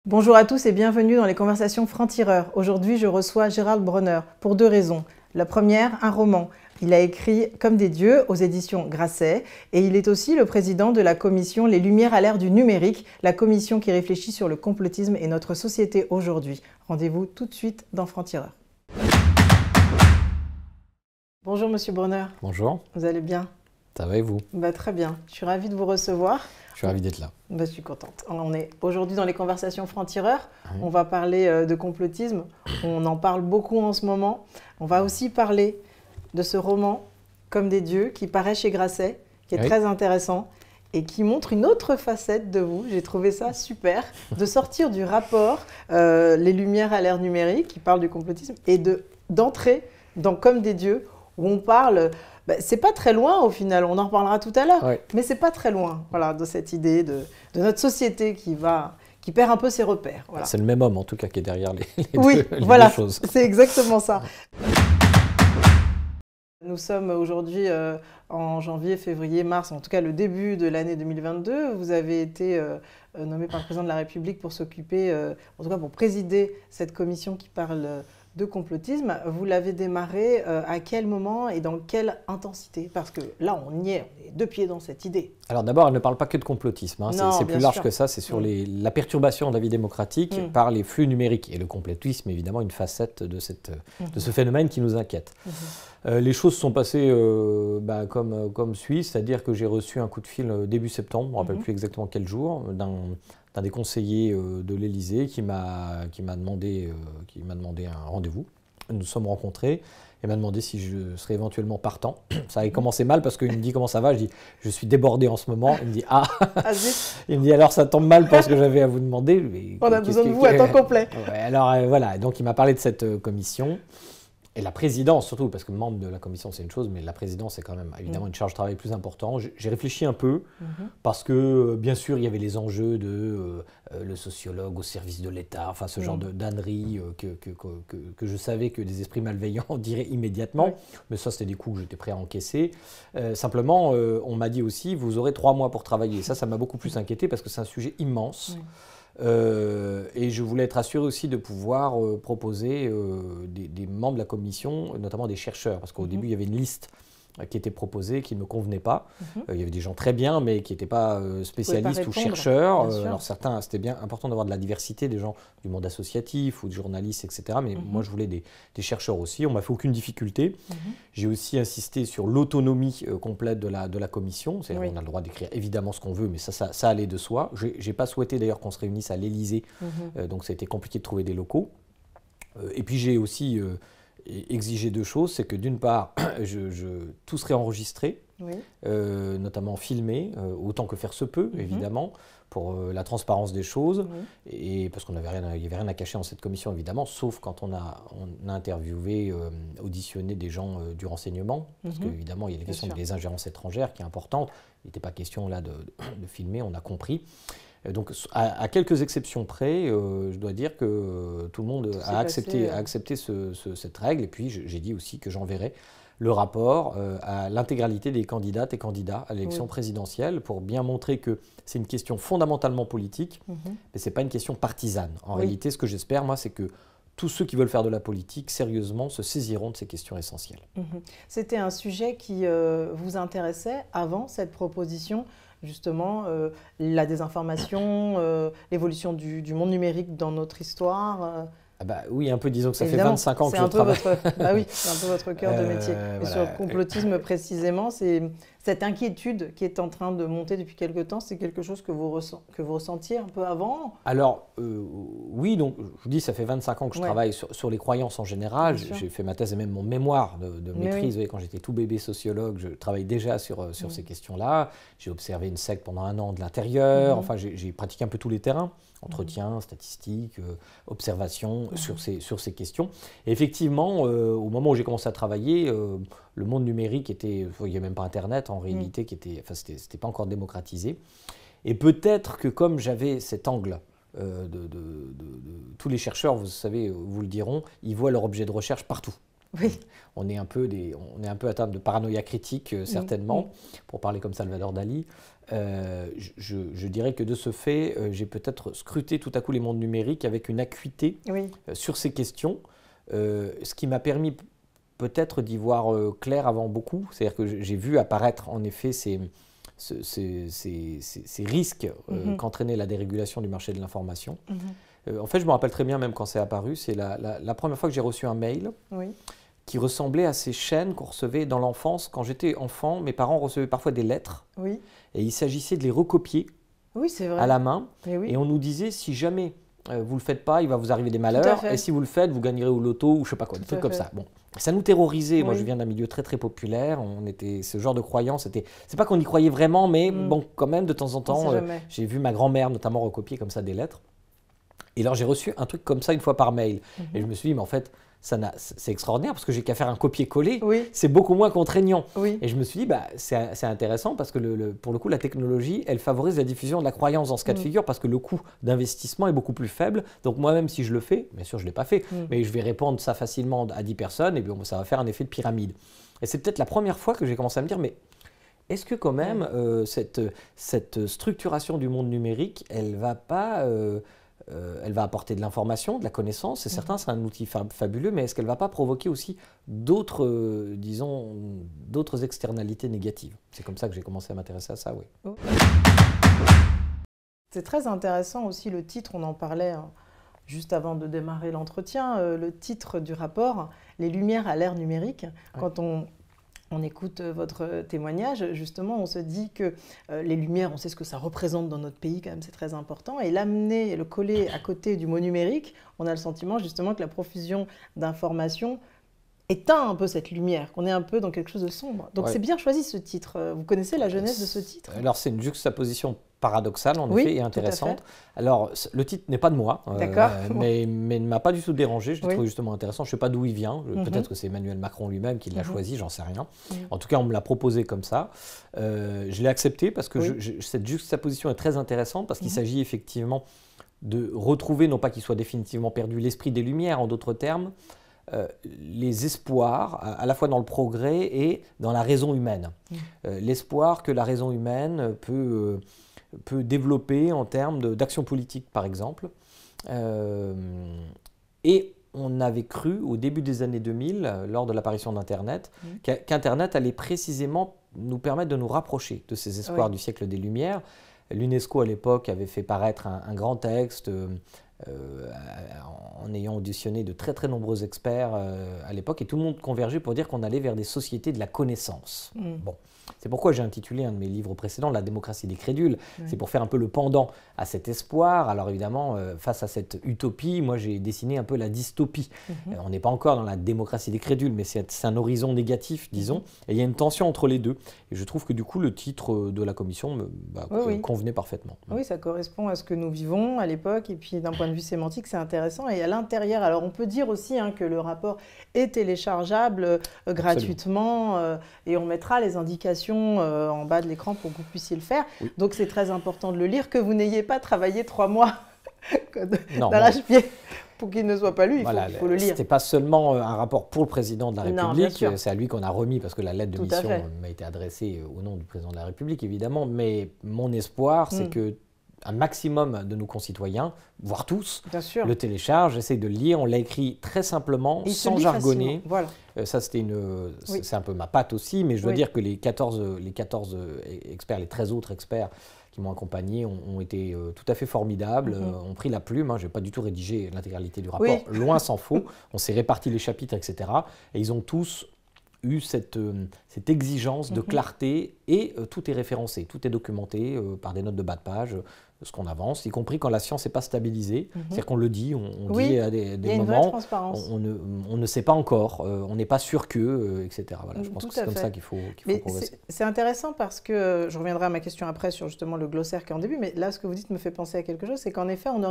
Bonjour à tous et bienvenue dans les conversations francs-tireurs. Aujourd'hui, je reçois Gérald Bronner pour deux raisons. La première, un roman. Il a écrit Comme des dieux aux éditions Grasset et il est aussi le président de la commission Les Lumières à l'ère du numérique, la commission qui réfléchit sur le complotisme et notre société aujourd'hui. Rendez-vous tout de suite dans Francs-tireurs. Bonjour Monsieur Bronner. Bonjour. Vous allez bien? Ça va et vous? Très bien. Je suis ravie de vous recevoir. Je suis ravi d'être là. Je suis contente. On est aujourd'hui dans les conversations francs-tireurs. On va parler de complotisme. On en parle beaucoup en ce moment. On va aussi parler de ce roman, Comme des dieux, qui paraît chez Grasset, qui est très intéressant et qui montre une autre facette de vous. J'ai trouvé ça super, de sortir du rapport Les Lumières à l'ère numérique, qui parle du complotisme, et d'entrer dans Comme des dieux, où on parle... c'est pas très loin au final, on en reparlera tout à l'heure, mais c'est pas très loin de cette idée de notre société qui perd un peu ses repères. Voilà. C'est le même homme en tout cas qui est derrière les deux choses. C'est exactement ça. Nous sommes aujourd'hui en janvier, février, mars, en tout cas le début de l'année 2022. Vous avez été nommé par le président de la République pour s'occuper, en tout cas pour présider cette commission qui parle de complotisme. Vous l'avez démarré à quel moment et dans quelle intensité? Parce que là, on y est, on est deux pieds dans cette idée. Alors d'abord, elle ne parle pas que de complotisme, hein. C'est plus large que ça, c'est sur la perturbation de la vie démocratique par les flux numériques. Et le complotisme, évidemment, une facette de ce phénomène qui nous inquiète. Les choses sont passées comme suit, c'est-à-dire que j'ai reçu un coup de fil début septembre, je ne me rappelle plus exactement quel jour, d'un des conseillers de l'Élysée qui m'a demandé un rendez-vous. Nous nous sommes rencontrés et m'a demandé si je serais éventuellement partant. Ça avait commencé mal parce qu'il me dit comment ça va, je dis je suis débordé en ce moment. Il me dit il me dit alors ça tombe mal pour ce que j'avais à vous demander. Mais, on a besoin de vous à temps complet. Alors voilà, donc il m'a parlé de cette commission. Et la présidence, surtout, parce que membre de la commission, c'est une chose, mais la présidence, c'est quand même évidemment une charge de travail plus importante. J'ai réfléchi un peu, parce que, bien sûr, il y avait les enjeux de le sociologue au service de l'État, enfin, ce genre d'ânerie que je savais que des esprits malveillants diraient immédiatement. Mais ça, c'était des coups que j'étais prêt à encaisser. Simplement, on m'a dit aussi, vous aurez 3 mois pour travailler. Ça m'a beaucoup plus inquiété, parce que c'est un sujet immense. Et je voulais être assuré aussi de pouvoir proposer des membres de la commission, notamment des chercheurs, parce qu'au début il y avait une liste qui était proposée, qui ne me convenait pas. Il y avait des gens très bien, mais qui n'étaient pas spécialistes ou chercheurs. Alors certains, c'était bien important d'avoir de la diversité, des gens du monde associatif ou des journalistes, etc. Mais moi, je voulais des chercheurs aussi. On ne m'a fait aucune difficulté. J'ai aussi insisté sur l'autonomie complète de la commission. On a le droit d'écrire évidemment ce qu'on veut, mais ça allait de soi. Je n'ai pas souhaité d'ailleurs qu'on se réunisse à l'Élysée, donc ça a été compliqué de trouver des locaux. Et puis j'ai aussi... exiger 2 choses, c'est que d'une part, tout serait enregistré, notamment filmé, autant que faire se peut, évidemment, pour la transparence des choses, et parce qu'il n'y avait rien à cacher dans cette commission, évidemment, sauf quand on a interviewé, auditionné des gens du renseignement, parce qu'évidemment, il y a la question des ingérences étrangères qui est importante. Il n'était pas question là de filmer, on a compris. Donc, à quelques exceptions près, je dois dire que tout le monde a accepté cette règle. Et puis, j'ai dit aussi que j'enverrai le rapport à l'intégralité des candidates et candidats à l'élection présidentielle pour bien montrer que c'est une question fondamentalement politique, mais ce n'est pas une question partisane. En réalité, ce que j'espère, moi, c'est que tous ceux qui veulent faire de la politique, sérieusement, se saisiront de ces questions essentielles. C'était un sujet qui vous intéressait avant cette proposition, justement, la désinformation, l'évolution du monde numérique dans notre histoire oui, un peu, disons que ça fait 25 ans que je travaille. C'est un peu votre cœur de métier. Et sur le complotisme précisément, c'est cette inquiétude qui est en train de monter depuis quelque temps, c'est quelque chose que vous ressentiez un peu avant? Alors, oui, donc je vous dis, ça fait 25 ans que je travaille sur les croyances en général. J'ai fait ma thèse et même mon mémoire de maîtrise. Vous voyez, quand j'étais tout bébé sociologue, je travaillais déjà sur ces questions-là. J'ai observé une secte pendant 1 an de l'intérieur. Enfin, j'ai pratiqué un peu tous les terrains. Entretien, statistiques, observation sur ces questions. Et effectivement, au moment où j'ai commencé à travailler, le monde numérique il n'y avait même pas Internet en réalité, c'était pas encore démocratisé. Et peut-être que comme j'avais cet angle, tous les chercheurs, vous savez, vous le diront, ils voient leur objet de recherche partout. Oui. On est un peu atteint de paranoïa critique, certainement, pour parler comme Salvador Dali. Je dirais que de ce fait, j'ai peut-être scruté tout à coup les mondes numériques avec une acuité sur ces questions, ce qui m'a permis peut-être d'y voir clair avant beaucoup. C'est-à-dire que j'ai vu apparaître en effet ces risques qu'entraînait la dérégulation du marché de l'information. En fait, je me rappelle très bien, même quand c'est apparu, c'est la première fois que j'ai reçu un mail qui ressemblait à ces chaînes qu'on recevait dans l'enfance. Quand j'étais enfant, mes parents recevaient parfois des lettres et il s'agissait de les recopier à la main. Et on nous disait, si jamais vous ne le faites pas, il va vous arriver des malheurs. Et si vous le faites, vous gagnerez au loto ou je ne sais pas quoi, des trucs comme ça. Bon. Ça nous terrorisait. Moi, je viens d'un milieu très très populaire. On était ce genre de croyance. C'est pas qu'on y croyait vraiment, mais bon, quand même, de temps en temps, j'ai vu ma grand-mère notamment recopier comme ça des lettres. Et alors, j'ai reçu un truc comme ça une fois par mail. Et je me suis dit, mais en fait, c'est extraordinaire parce que j'ai qu'à faire un copier-coller. C'est beaucoup moins contraignant. Et je me suis dit, bah, c'est intéressant parce que pour le coup, la technologie, elle favorise la diffusion de la croyance dans ce cas de figure parce que le coût d'investissement est beaucoup plus faible. Donc moi-même, si je le fais, bien sûr, je ne l'ai pas fait, mais je vais répondre ça facilement à 10 personnes et bien, ça va faire un effet de pyramide. Et c'est peut-être la première fois que j'ai commencé à me dire, mais est-ce que quand même, cette structuration du monde numérique, elle va apporter de l'information, de la connaissance, et certains, c'est un outil fabuleux, mais est-ce qu'elle ne va pas provoquer aussi d'autres externalités négatives? C'est comme ça que j'ai commencé à m'intéresser à ça, oui. C'est très intéressant aussi le titre, on en parlait juste avant de démarrer l'entretien, le titre du rapport, « Les lumières à l'ère numérique ». Quand on écoute votre témoignage, justement, on se dit que les lumières, on sait ce que ça représente dans notre pays, quand même, c'est très important. Et l'amener et le coller à côté du mot numérique, on a le sentiment justement que la profusion d'informations éteint un peu cette lumière, qu'on est un peu dans quelque chose de sombre. Donc c'est bien choisi ce titre. Vous connaissez la genèse de ce titre? Alors c'est une juxtaposition paradoxale en effet et intéressante. Alors le titre n'est pas de moi, mais ne m'a pas du tout dérangé, je l'ai trouvé justement intéressant. Je ne sais pas d'où il vient, peut-être que c'est Emmanuel Macron lui-même qui l'a choisi, j'en sais rien. En tout cas on me l'a proposé comme ça. Je l'ai accepté parce que cette juxtaposition est très intéressante parce qu'il s'agit effectivement de retrouver, non pas qu'il soit définitivement perdu, l'esprit des Lumières en d'autres termes, les espoirs, à la fois dans le progrès et dans la raison humaine. L'espoir que la raison humaine peut développer en termes d'action politique, par exemple. Et on avait cru, au début des années 2000, lors de l'apparition d'Internet, qu'Internet allait précisément nous permettre de nous rapprocher de ces espoirs du siècle des Lumières. L'UNESCO, à l'époque, avait fait paraître un grand texte en ayant auditionné de très très nombreux experts à l'époque, et tout le monde convergeait pour dire qu'on allait vers des sociétés de la connaissance. Bon. C'est pourquoi j'ai intitulé un de mes livres précédents « La démocratie des crédules ». C'est pour faire un peu le pendant à cet espoir. Alors évidemment, face à cette utopie, moi j'ai dessiné un peu la dystopie. On n'est pas encore dans la démocratie des crédules, mais c'est un horizon négatif, disons. Et il y a une tension entre les deux. Et je trouve que du coup, le titre de la commission me convenait parfaitement. Oui, ça correspond à ce que nous vivons à l'époque. Et puis d'un point de vue sémantique, c'est intéressant. Et à l'intérieur, alors on peut dire aussi que le rapport est téléchargeable gratuitement. Et on mettra les indications en bas de l'écran pour que vous puissiez le faire. Donc c'est très important de le lire, que vous n'ayez pas travaillé 3 mois d'arrache-pied pour qu'il ne soit pas lu, il faut le lire. C'était pas seulement un rapport pour le président de la République, c'est à lui qu'on a remis parce que la lettre de mission m'a été adressée au nom du président de la République évidemment, mais mon espoir c'est que un maximum de nos concitoyens, voire tous, le téléchargent, essayent de le lire. On l'a écrit très simplement, sans jargonner. Ça, c'est un peu ma patte aussi, mais je dois dire que les 14 experts, les 13 autres experts qui m'ont accompagné ont été tout à fait formidables, ont pris la plume. Je n'ai pas du tout rédigé l'intégralité du rapport, loin s'en faut. On s'est réparti les chapitres, etc. Et ils ont tous eu cette exigence de clarté et tout est référencé, tout est documenté par des notes de bas de page, ce qu'on avance, y compris quand la science n'est pas stabilisée. C'est-à-dire qu'on le dit, on dit à des moments, on ne sait pas encore, on n'est pas sûr que, etc. Voilà, je pense que c'est comme ça qu'il faut progresser. C'est intéressant parce que, je reviendrai à ma question après sur justement le glossaire qui est en début, mais là ce que vous dites me fait penser à quelque chose, c'est qu'en effet on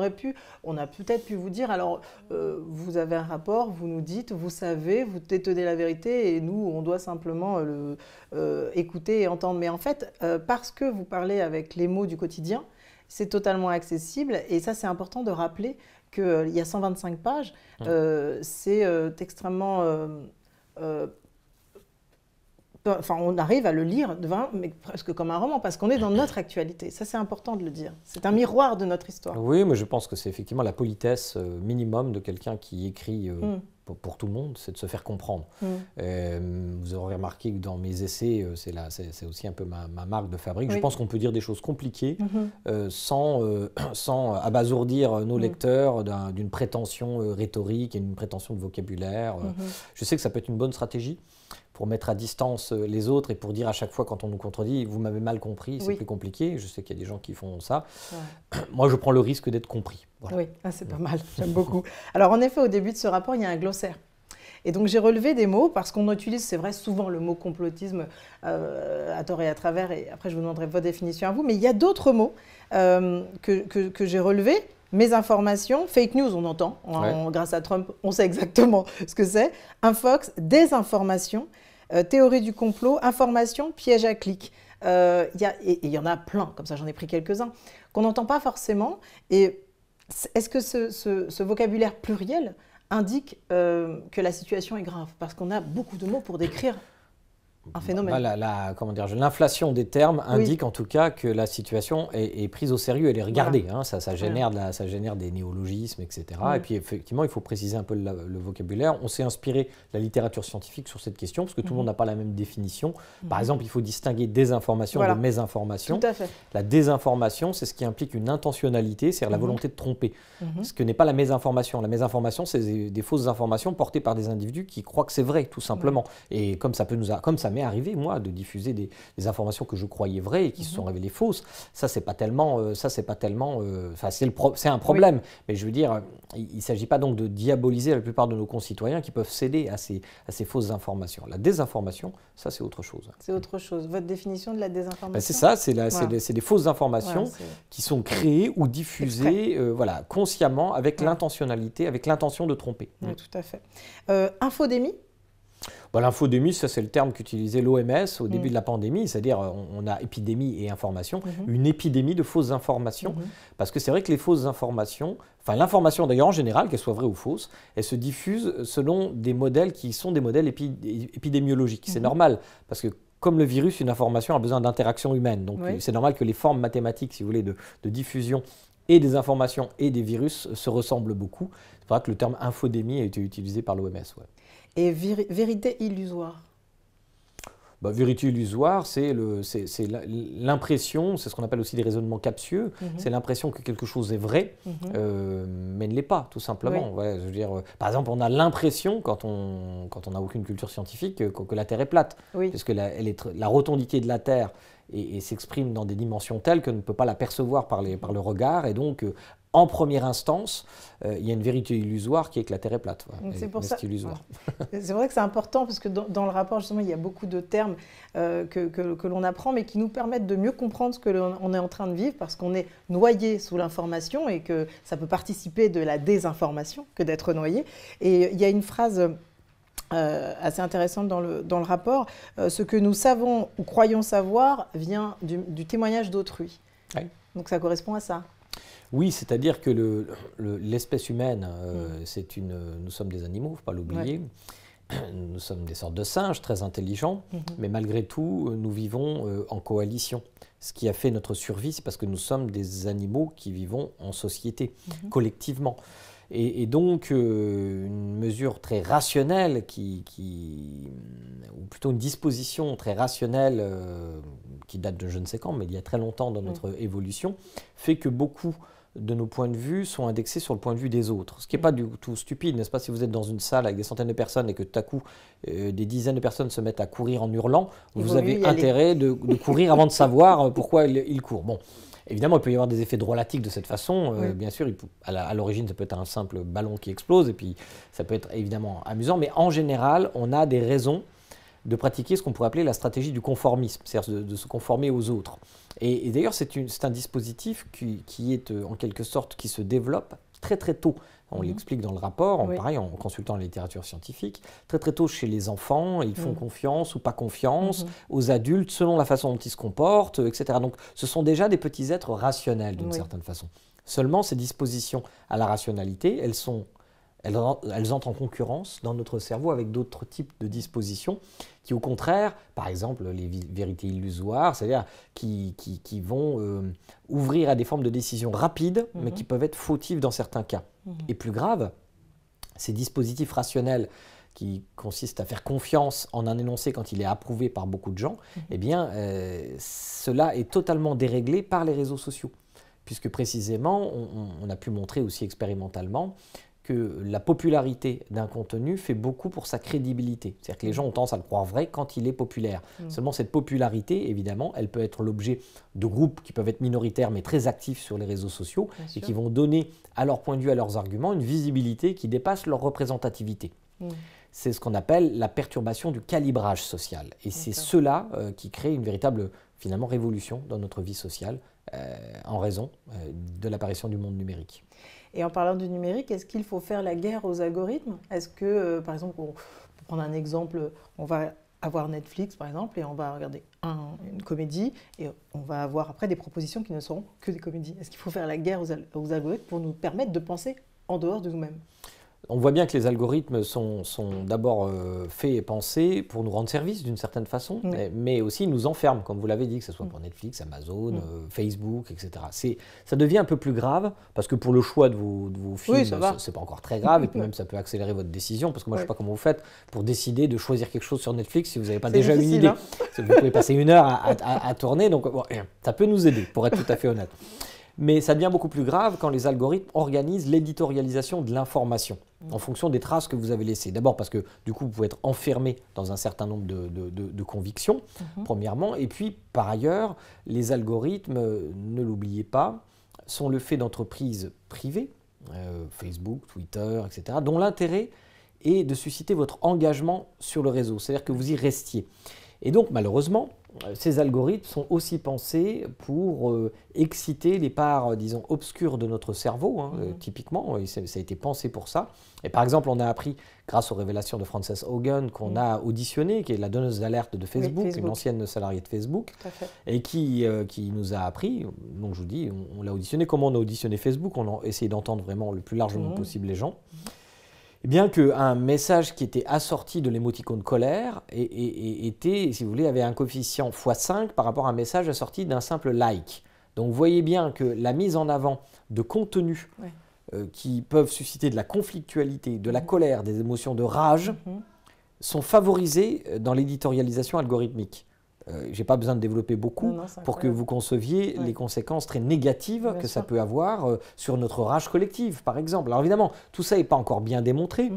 a peut-être pu vous dire, alors vous avez un rapport, vous nous dites, vous savez, vous détenez la vérité et nous on doit simplement écouter et entendre. Mais en fait, parce que vous parlez avec les mots du quotidien, c'est totalement accessible et ça c'est important de rappeler qu'il y a 125 pages, c'est extrêmement Enfin, on arrive à le lire, mais presque comme un roman, parce qu'on est dans notre actualité. Ça, c'est important de le dire. C'est un miroir de notre histoire. Oui, mais je pense que c'est effectivement la politesse minimum de quelqu'un qui écrit pour tout le monde, c'est de se faire comprendre. Vous aurez remarqué que dans mes essais, c'est aussi un peu ma marque de fabrique. Oui. Je pense qu'on peut dire des choses compliquées sans abasourdir nos lecteurs d'une prétention rhétorique et d'une prétention de vocabulaire. Je sais que ça peut être une bonne stratégie pour mettre à distance les autres et pour dire à chaque fois quand on nous contredit, vous m'avez mal compris, c'est plus compliqué. Je sais qu'il y a des gens qui font ça. Ouais. Moi, je prends le risque d'être compris. Voilà. Oui, c'est pas mal, j'aime beaucoup. Alors en effet, au début de ce rapport, il y a un glossaire. Et donc j'ai relevé des mots parce qu'on utilise, c'est vrai, souvent le mot complotisme à tort et à travers, et après je vous demanderai votre définition à vous, mais il y a d'autres mots que j'ai relevés. Mes informations, fake news, on entend, grâce à Trump, on sait exactement ce que c'est. Infox, désinformation, théorie du complot, information, piège à clic. Il y en a plein, comme ça j'en ai pris quelques-uns, qu'on n'entend pas forcément. Et est-ce que ce vocabulaire pluriel indique que la situation est grave? Parce qu'on a beaucoup de mots pour décrire un phénomène. L'inflation des termes indique en tout cas que la situation est prise au sérieux, elle est regardée. Voilà. Ça génère des néologismes, etc. Et puis effectivement, il faut préciser un peu le vocabulaire. On s'est inspiré de la littérature scientifique sur cette question, parce que tout le monde n'a pas la même définition. Par exemple, il faut distinguer désinformation de mésinformation. Tout à fait. La désinformation, c'est ce qui implique une intentionnalité, c'est-à-dire la volonté de tromper. Ce que n'est pas la mésinformation. La mésinformation, c'est des fausses informations portées par des individus qui croient que c'est vrai, tout simplement. Et comme ça m'est arrivé, moi, de diffuser des informations que je croyais vraies et qui se sont révélées fausses. Ça, c'est pas tellement... c'est un problème. Mais je veux dire, il ne s'agit pas donc de diaboliser la plupart de nos concitoyens qui peuvent céder à ces fausses informations. La désinformation, ça, c'est autre chose. C'est autre chose. Votre définition de la désinformation? C'est ça, c'est des fausses informations qui sont créées ou diffusées consciemment, avec l'intentionnalité, avec l'intention de tromper. Oui, tout à fait. Infodémie? L'infodémie, ça c'est le terme qu'utilisait l'OMS au début de la pandémie, c'est-à-dire on a épidémie et information, une épidémie de fausses informations, parce que c'est vrai que les fausses informations, enfin l'information d'ailleurs en général, qu'elle soit vraie ou fausse, elle se diffuse selon des modèles qui sont des modèles épidémiologiques. C'est normal, parce que comme le virus, une information a besoin d'interaction humaine, donc c'est normal que les formes mathématiques, si vous voulez, de diffusion et des informations et des virus se ressemblent beaucoup. C'est pour ça que le terme infodémie a été utilisé par l'OMS. Ouais. Et vérité illusoire? Vérité illusoire, c'est l'impression, c'est ce qu'on appelle aussi des raisonnements captieux, c'est l'impression que quelque chose est vrai, mais ne l'est pas, tout simplement. Ouais, je veux dire, par exemple, on a l'impression, quand on n'a aucune culture scientifique, que la Terre est plate, puisque la rotondité de la Terre et s'exprime dans des dimensions telles qu'on ne peut pas la percevoir par le regard, et donc en première instance, il y a une vérité illusoire qui est que la Terre est plate. C'est pour ça. C'est vrai que c'est important parce que dans le rapport, justement, il y a beaucoup de termes que l'on apprend, mais qui nous permettent de mieux comprendre ce que l'on est en train de vivre, parce qu'on est noyé sous l'information et que ça peut participer de la désinformation que d'être noyé. Et il y a une phrase assez intéressante dans le rapport. Ce que nous savons ou croyons savoir vient du témoignage d'autrui. Oui. Donc ça correspond à ça. Oui, c'est-à-dire que l'espèce humaine, nous sommes des animaux, il ne faut pas l'oublier. Nous sommes des sortes de singes très intelligents, mais malgré tout, nous vivons en coalition. Ce qui a fait notre survie, c'est parce que nous sommes des animaux qui vivons en société, collectivement. Et donc, une mesure très rationnelle, ou plutôt une disposition très rationnelle, qui date de je ne sais quand, mais il y a très longtemps dans notre évolution, fait que beaucoup de nos points de vue sont indexés sur le point de vue des autres. Ce qui n'est pas du tout stupide, n'est-ce pas? Si vous êtes dans une salle avec des centaines de personnes et que tout à coup, des dizaines de personnes se mettent à courir en hurlant, vous avez intérêt de courir avant de savoir pourquoi ils courent. Bon. Évidemment, il peut y avoir des effets drôlatiques de cette façon. Bien sûr, à l'origine, ça peut être un simple ballon qui explose, et puis ça peut être évidemment amusant. Mais en général, on a des raisons de pratiquer ce qu'on pourrait appeler la stratégie du conformisme, c'est-à-dire de se conformer aux autres. Et d'ailleurs, c'est un dispositif qui est en quelque sorte, qui se développe très très tôt. On l'explique dans le rapport, pareil, en consultant la littérature scientifique. Très très tôt chez les enfants, ils font confiance ou pas confiance aux adultes selon la façon dont ils se comportent, etc. Donc ce sont déjà des petits êtres rationnels d'une certaine façon. Seulement, ces dispositions à la rationalité, elles sont elles entrent en concurrence dans notre cerveau avec d'autres types de dispositions qui, au contraire, par exemple, les vérités illusoires, c'est-à-dire qui vont ouvrir à des formes de décision rapides, mais qui peuvent être fautives dans certains cas. Et plus grave, ces dispositifs rationnels qui consistent à faire confiance en un énoncé quand il est approuvé par beaucoup de gens, eh bien, cela est totalement déréglé par les réseaux sociaux. Puisque précisément, on a pu montrer aussi expérimentalement que la popularité d'un contenu fait beaucoup pour sa crédibilité. C'est-à-dire que les gens ont tendance à le croire vrai quand il est populaire. Seulement cette popularité, évidemment, elle peut être l'objet de groupes qui peuvent être minoritaires mais très actifs sur les réseaux sociaux et qui vont donner à leur point de vue, à leurs arguments, une visibilité qui dépasse leur représentativité. C'est ce qu'on appelle la perturbation du calibrage social. Et c'est cela qui crée une véritable, finalement, révolution dans notre vie sociale en raison de l'apparition du monde numérique. Et en parlant du numérique, est-ce qu'il faut faire la guerre aux algorithmes? Est-ce que, par exemple, pour prendre un exemple, on va avoir Netflix, par exemple, et on va regarder une comédie, et on va avoir après des propositions qui ne seront que des comédies. Est-ce qu'il faut faire la guerre aux algorithmes pour nous permettre de penser en dehors de nous-mêmes? On voit bien que les algorithmes sont d'abord faits et pensés pour nous rendre service d'une certaine façon, mais aussi nous enferment, comme vous l'avez dit, que ce soit pour Netflix, Amazon, Facebook, etc. Ça devient un peu plus grave, parce que pour le choix de vos films, c'est pas encore très grave, et puis même ça peut accélérer votre décision, parce que moi je ne sais pas comment vous faites pour décider de choisir quelque chose sur Netflix si vous n'avez pas déjà une idée. Vous pouvez passer 1 heure à tourner, donc bon, ça peut nous aider, pour être tout à fait honnête. Mais ça devient beaucoup plus grave quand les algorithmes organisent l'éditorialisation de l'information en fonction des traces que vous avez laissées. D'abord parce que du coup, vous pouvez être enfermé dans un certain nombre de convictions, premièrement. Et puis, par ailleurs, les algorithmes, ne l'oubliez pas, sont le fait d'entreprises privées, Facebook, Twitter, etc., dont l'intérêt est de susciter votre engagement sur le réseau, c'est-à-dire que vous y restiez. Et donc, malheureusement, ces algorithmes sont aussi pensés pour exciter les parts, disons, obscures de notre cerveau, typiquement, ça a été pensé pour ça. Et par exemple, on a appris, grâce aux révélations de Frances Haugen, qu'on a auditionné, qui est la donneuse d'alerte de Facebook, une ancienne salariée de Facebook, et qui nous a appris, donc je vous dis, on l'a auditionné. Comment on a auditionné Facebook? On a essayé d'entendre vraiment le plus largement possible les gens. Eh bien qu'un message qui était assorti de l'émoticône colère était, si vous voulez, avait un coefficient x5 par rapport à un message assorti d'un simple like. Donc vous voyez bien que la mise en avant de contenus qui peuvent susciter de la conflictualité, de la colère, des émotions de rage, sont favorisées dans l'éditorialisation algorithmique. Je n'ai pas besoin de développer beaucoup pour que vous conceviez les conséquences très négatives que ça peut avoir sur notre rage collective, par exemple. Alors évidemment, tout ça n'est pas encore bien démontré,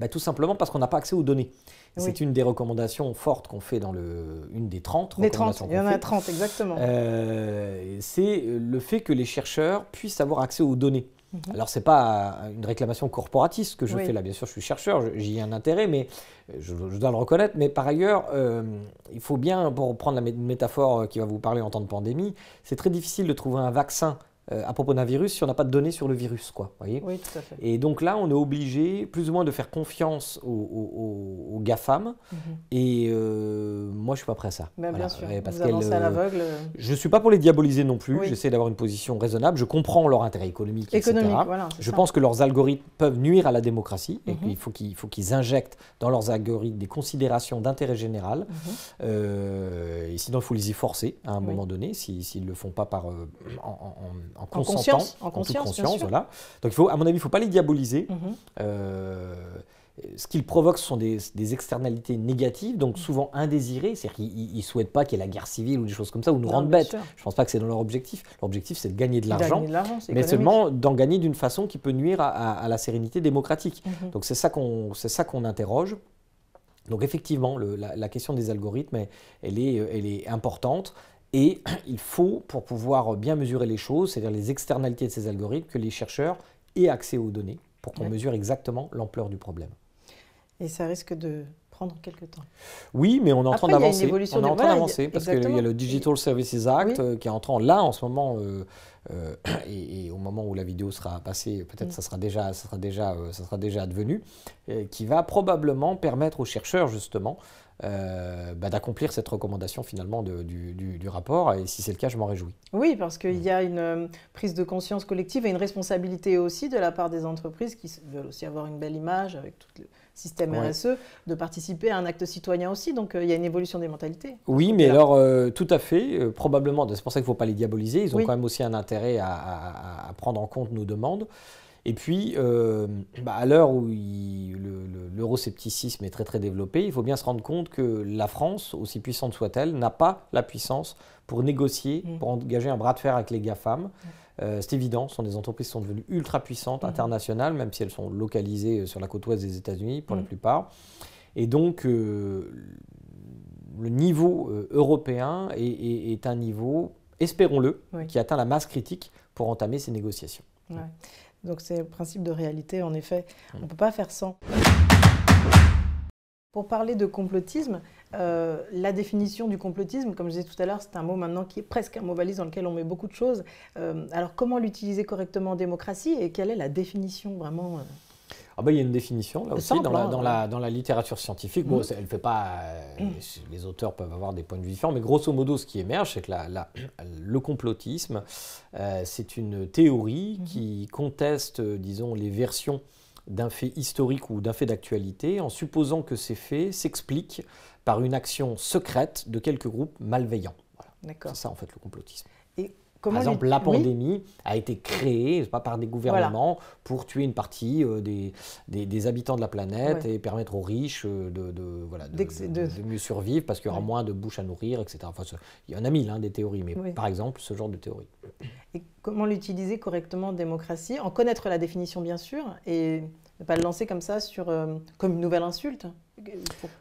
tout simplement parce qu'on n'a pas accès aux données. C'est une des recommandations fortes qu'on fait dans une des 30 recommandations qu'on fait. Il y en a 30, exactement. C'est le fait que les chercheurs puissent avoir accès aux données. Alors, ce n'est pas une réclamation corporatiste que je fais là. Bien sûr, je suis chercheur, j'y ai un intérêt, mais je dois le reconnaître. Mais par ailleurs, il faut bien, pour prendre la métaphore qui va vous parler en temps de pandémie, c'est très difficile de trouver un vaccin à propos d'un virus si on n'a pas de données sur le virus, quoi, voyez. Oui, tout à fait. Et donc là, on est obligé plus ou moins de faire confiance aux GAFAM. Et moi, je ne suis pas prêt à ça. Bien sûr, parce vous avancez à l'aveugle. Je ne suis pas pour les diaboliser non plus. J'essaie d'avoir une position raisonnable. Je comprends leur intérêt économique, etc. Voilà, je pense que leurs algorithmes peuvent nuire à la démocratie et qu'il faut qu'ils injectent dans leurs algorithmes des considérations d'intérêt général. Et sinon, il faut les y forcer à un moment donné, s'ils ne le font pas en consentant, en toute conscience, voilà. Donc, à mon avis, il ne faut pas les diaboliser. Ce qu'ils provoquent, ce sont des externalités négatives, donc souvent indésirées. C'est-à-dire qu'ils ne souhaitent pas qu'il y ait la guerre civile ou des choses comme ça, ou nous rendre bêtes. Je ne pense pas que c'est dans leur objectif. Leur objectif, c'est de gagner de l'argent, mais seulement d'en gagner d'une façon qui peut nuire à la sérénité démocratique. Donc c'est ça qu'on interroge. Donc effectivement, la question des algorithmes, elle est importante. Et il faut, pour pouvoir bien mesurer les choses, c'est-à-dire les externalités de ces algorithmes, que les chercheurs aient accès aux données pour qu'on mesure exactement l'ampleur du problème. Et ça risque de prendre quelques temps. Oui, mais on est en train d'avancer. On est en train d'avancer parce qu'il y a le Digital Services Act qui est entrant là en ce moment et au moment où la vidéo sera passée, peut-être ça sera déjà advenu, qui va probablement permettre aux chercheurs justement d'accomplir cette recommandation finalement du rapport, et si c'est le cas, je m'en réjouis. Oui, parce qu'il y a une prise de conscience collective et une responsabilité aussi de la part des entreprises qui veulent aussi avoir une belle image avec tout le système RSE, de participer à un acte citoyen aussi, donc il y a une évolution des mentalités. Oui, mais alors tout à fait, probablement, c'est pour ça qu'il ne faut pas les diaboliser, ils ont quand même aussi un intérêt à prendre en compte nos demandes. Et puis, à l'heure où l'euroscepticisme est très très développé, il faut bien se rendre compte que la France, aussi puissante soit-elle, n'a pas la puissance pour négocier, pour engager un bras de fer avec les GAFAM. C'est évident, ce sont des entreprises qui sont devenues ultra puissantes, internationales, même si elles sont localisées sur la côte ouest des États-Unis pour la plupart. Et donc, le niveau européen est un niveau, espérons-le, qui atteint la masse critique pour entamer ces négociations. Ouais. Donc c'est le principe de réalité, en effet. On ne peut pas faire sans. Pour parler de complotisme, la définition du complotisme, comme je disais tout à l'heure, c'est un mot maintenant qui est presque un mot valise dans lequel on met beaucoup de choses. Alors comment l'utiliser correctement en démocratie et quelle est la définition vraiment il y a une définition là aussi simple, dans la littérature scientifique. Bon, elle fait pas. Les auteurs peuvent avoir des points de vue différents, mais grosso modo, ce qui émerge, c'est que le complotisme, c'est une théorie qui conteste, disons, les versions d'un fait historique ou d'un fait d'actualité, en supposant que ces faits s'expliquent par une action secrète de quelques groupes malveillants. Voilà. C'est ça en fait le complotisme. Par exemple, la pandémie a été créée par des gouvernements pour tuer une partie des habitants de la planète et permettre aux riches de mieux survivre parce qu'il y aura moins de bouches à nourrir, etc. Enfin, il y en a mille des théories, mais par exemple, ce genre de théorie. Et comment l'utiliser correctement en démocratie? En connaître la définition, bien sûr, et ne pas le lancer comme ça comme une nouvelle insulte.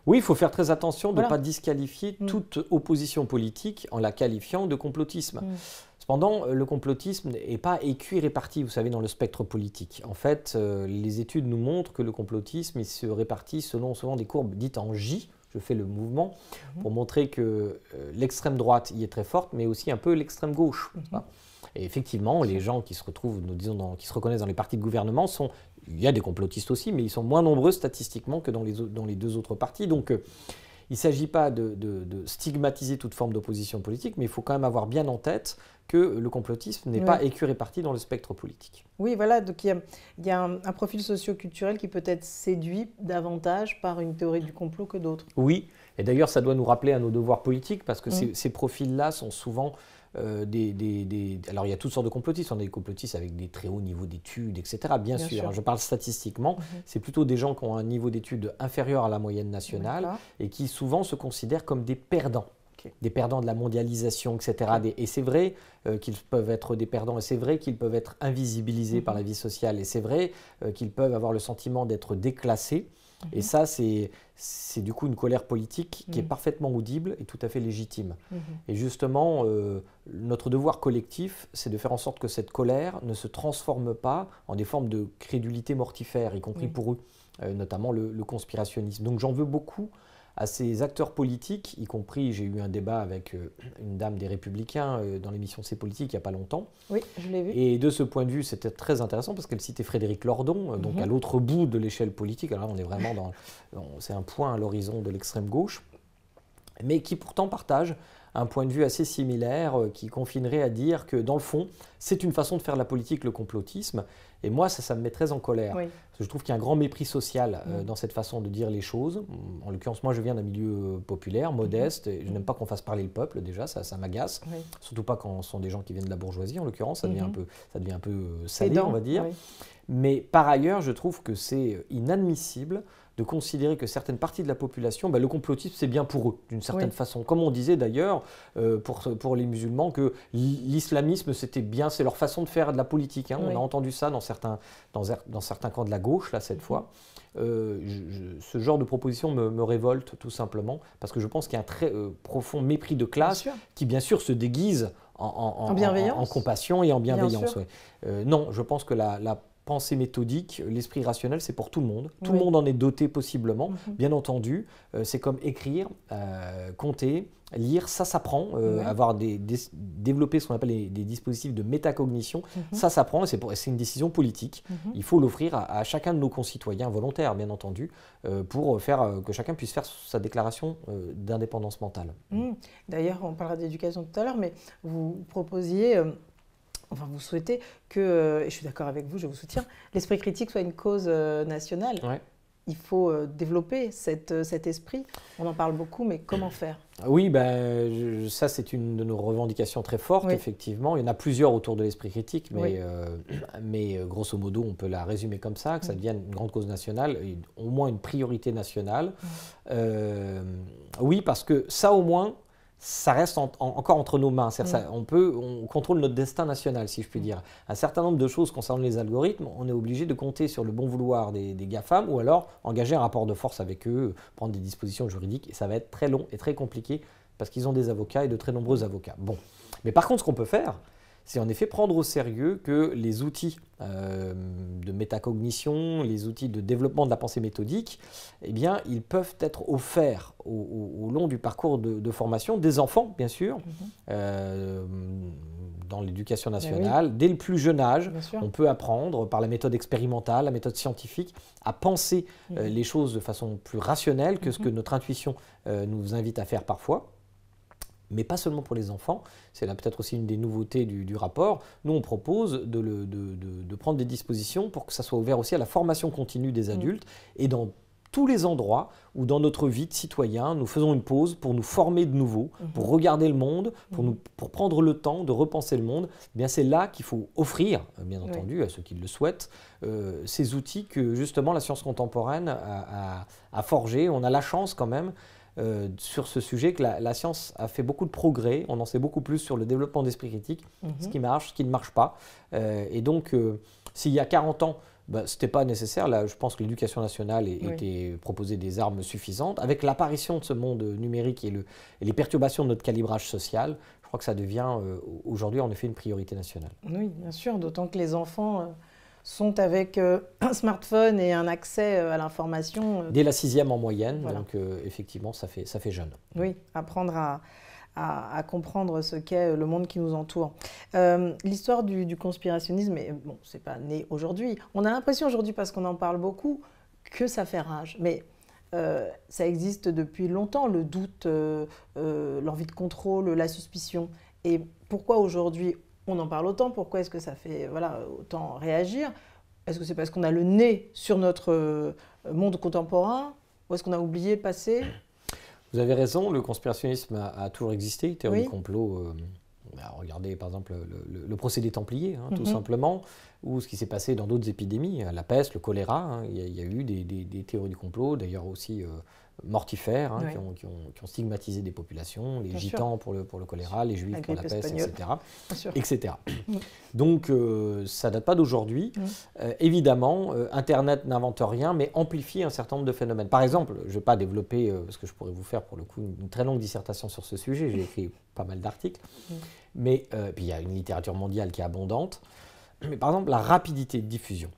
Oui, il faut faire très attention de ne pas disqualifier toute opposition politique en la qualifiant de complotisme. Cependant, le complotisme n'est pas écu et réparti, vous savez, dans le spectre politique. En fait, les études nous montrent que le complotisme il se répartit selon souvent des courbes dites en J. Je fais le mouvement pour montrer que l'extrême droite y est très forte, mais aussi un peu l'extrême gauche. Et effectivement, les gens qui se retrouvent, nous disons, qui se reconnaissent dans les partis de gouvernement il y a des complotistes aussi, mais ils sont moins nombreux statistiquement que dans les deux autres partis. Donc, il ne s'agit pas de stigmatiser toute forme d'opposition politique, mais il faut quand même avoir bien en tête que le complotisme n'est pas écu réparti dans le spectre politique. Oui, voilà, donc il y a un profil socio-culturel qui peut être séduit davantage par une théorie du complot que d'autres. Oui, et d'ailleurs ça doit nous rappeler à nos devoirs politiques, parce que ces profils-là sont souvent alors il y a toutes sortes de complotistes, on a des complotistes avec des très hauts niveaux d'études, etc. Bien sûr. Je parle statistiquement, c'est plutôt des gens qui ont un niveau d'études inférieur à la moyenne nationale et qui souvent se considèrent comme des perdants. Des perdants de la mondialisation, etc. Et c'est vrai qu'ils peuvent être des perdants, et c'est vrai qu'ils peuvent être invisibilisés par la vie sociale, et c'est vrai qu'ils peuvent avoir le sentiment d'être déclassés. Et ça, c'est du coup une colère politique qui est parfaitement audible et tout à fait légitime. Et justement, notre devoir collectif, c'est de faire en sorte que cette colère ne se transforme pas en des formes de crédulité mortifère, y compris pour eux, notamment le conspirationnisme. Donc j'en veux beaucoup à ces acteurs politiques, y compris, j'ai eu un débat avec une dame des Républicains dans l'émission C'est politique il n'y a pas longtemps. Oui, je l'ai vu. Et de ce point de vue, c'était très intéressant parce qu'elle citait Frédéric Lordon, donc à l'autre bout de l'échelle politique. Alors là, on est vraiment c'est un point à l'horizon de l'extrême gauche, mais qui pourtant partage un point de vue assez similaire qui confinerait à dire que dans le fond, c'est une façon de faire de la politique, le complotisme. Et moi, ça me met très en colère. Parce que je trouve qu'il y a un grand mépris social dans cette façon de dire les choses. En l'occurrence, moi, je viens d'un milieu populaire, modeste, et je n'aime pas qu'on fasse parler le peuple, déjà, ça m'agace. Surtout pas quand ce sont des gens qui viennent de la bourgeoisie, en l'occurrence, ça devient un peu salé, on va dire. Mais par ailleurs, je trouve que c'est inadmissible de considérer que certaines parties de la population, le complotisme, c'est bien pour eux, d'une certaine façon. Comme on disait d'ailleurs, pour les musulmans, que l'islamisme, c'était bien, c'est leur façon de faire de la politique. On a entendu ça dans certains camps de la gauche, là, cette fois. Ce genre de proposition me révolte, tout simplement, parce que je pense qu'il y a un très profond mépris de classe qui, bien sûr, se déguise en compassion et en bienveillance. Non, je pense que la pensée méthodique, l'esprit rationnel, c'est pour tout le monde. Tout le monde en est doté possiblement, bien entendu. C'est comme écrire, compter, lire, ça s'apprend. Développer ce qu'on appelle des dispositifs de métacognition, ça s'apprend, et c'est une décision politique. Il faut l'offrir à chacun de nos concitoyens volontaires, bien entendu, pour que chacun puisse faire sa déclaration d'indépendance mentale. D'ailleurs, on parlera d'éducation tout à l'heure, mais vous proposiez... Enfin, vous souhaitez que, et je suis d'accord avec vous, je vous soutiens, l'esprit critique soit une cause nationale. Ouais. Il faut développer cet esprit. On en parle beaucoup, mais comment faire? Oui, ça c'est une de nos revendications très fortes, effectivement. Il y en a plusieurs autour de l'esprit critique, mais grosso modo, on peut la résumer comme ça, que ça devienne une grande cause nationale, au moins une priorité nationale. Oui, parce que ça au moins, ça reste encore entre nos mains. On contrôle notre destin national, si je puis dire. Un certain nombre de choses concernant les algorithmes, on est obligé de compter sur le bon vouloir des GAFAM ou alors engager un rapport de force avec eux, prendre des dispositions juridiques. Et ça va être très long et très compliqué parce qu'ils ont des avocats et de très nombreux avocats. Bon. Mais par contre, ce qu'on peut faire, c'est en effet prendre au sérieux que les outils de métacognition, les outils de développement de la pensée méthodique, eh bien, ils peuvent être offerts au long du parcours de formation des enfants, bien sûr, dans l'éducation nationale. Dès le plus jeune âge, on peut apprendre par la méthode expérimentale, la méthode scientifique, à penser les choses de façon plus rationnelle que ce que notre intuition nous invite à faire parfois. Mais pas seulement pour les enfants, c'est là peut-être aussi une des nouveautés du rapport. Nous, on propose de prendre des dispositions pour que ça soit ouvert aussi à la formation continue des adultes et dans tous les endroits où dans notre vie de citoyen, nous faisons une pause pour nous former de nouveau, pour regarder le monde, pour prendre le temps de repenser le monde. Eh bien, c'est là qu'il faut offrir, bien entendu, à ceux qui le souhaitent, ces outils que justement la science contemporaine a forgés. On a la chance quand même sur ce sujet que la science a fait beaucoup de progrès, on en sait beaucoup plus sur le développement d'esprit critique, ce qui marche, ce qui ne marche pas. Et donc, s'il y a 40 ans, ce n'était pas nécessaire, là, je pense que l'éducation nationale était proposée des armes suffisantes. Avec l'apparition de ce monde numérique et les perturbations de notre calibrage social, je crois que ça devient aujourd'hui en effet une priorité nationale. Oui, bien sûr, d'autant que les enfants... sont avec un smartphone et un accès à l'information. Dès la 6e en moyenne, donc effectivement, ça fait jeune. Oui, apprendre à comprendre ce qu'est le monde qui nous entoure. L'histoire du conspirationnisme, bon, c'est pas né aujourd'hui. On a l'impression aujourd'hui, parce qu'on en parle beaucoup, que ça fait rage. Mais ça existe depuis longtemps, le doute, l'envie de contrôle, la suspicion. Et pourquoi aujourd'hui on en parle autant? Pourquoi est-ce que ça fait autant réagir? Est-ce que c'est parce qu'on a le nez sur notre monde contemporain? Ou est-ce qu'on a oublié le passé? Vous avez raison, le conspirationnisme a toujours existé, théorie du complot. Regardez par exemple le procès des Templiers, tout simplement, ou ce qui s'est passé dans d'autres épidémies, la peste, le choléra. Il y a eu des théories du complot, d'ailleurs aussi mortifères, qui ont stigmatisé des populations, les gitans pour le choléra, les juifs pour la peste, etc. Donc ça ne date pas d'aujourd'hui. Évidemment, Internet n'invente rien, mais amplifie un certain nombre de phénomènes. Par exemple, je ne vais pas développer, parce que je pourrais vous faire pour le coup une très longue dissertation sur ce sujet, j'ai écrit pas mal d'articles, mais puis il y a une littérature mondiale qui est abondante. Mais par exemple, la rapidité de diffusion.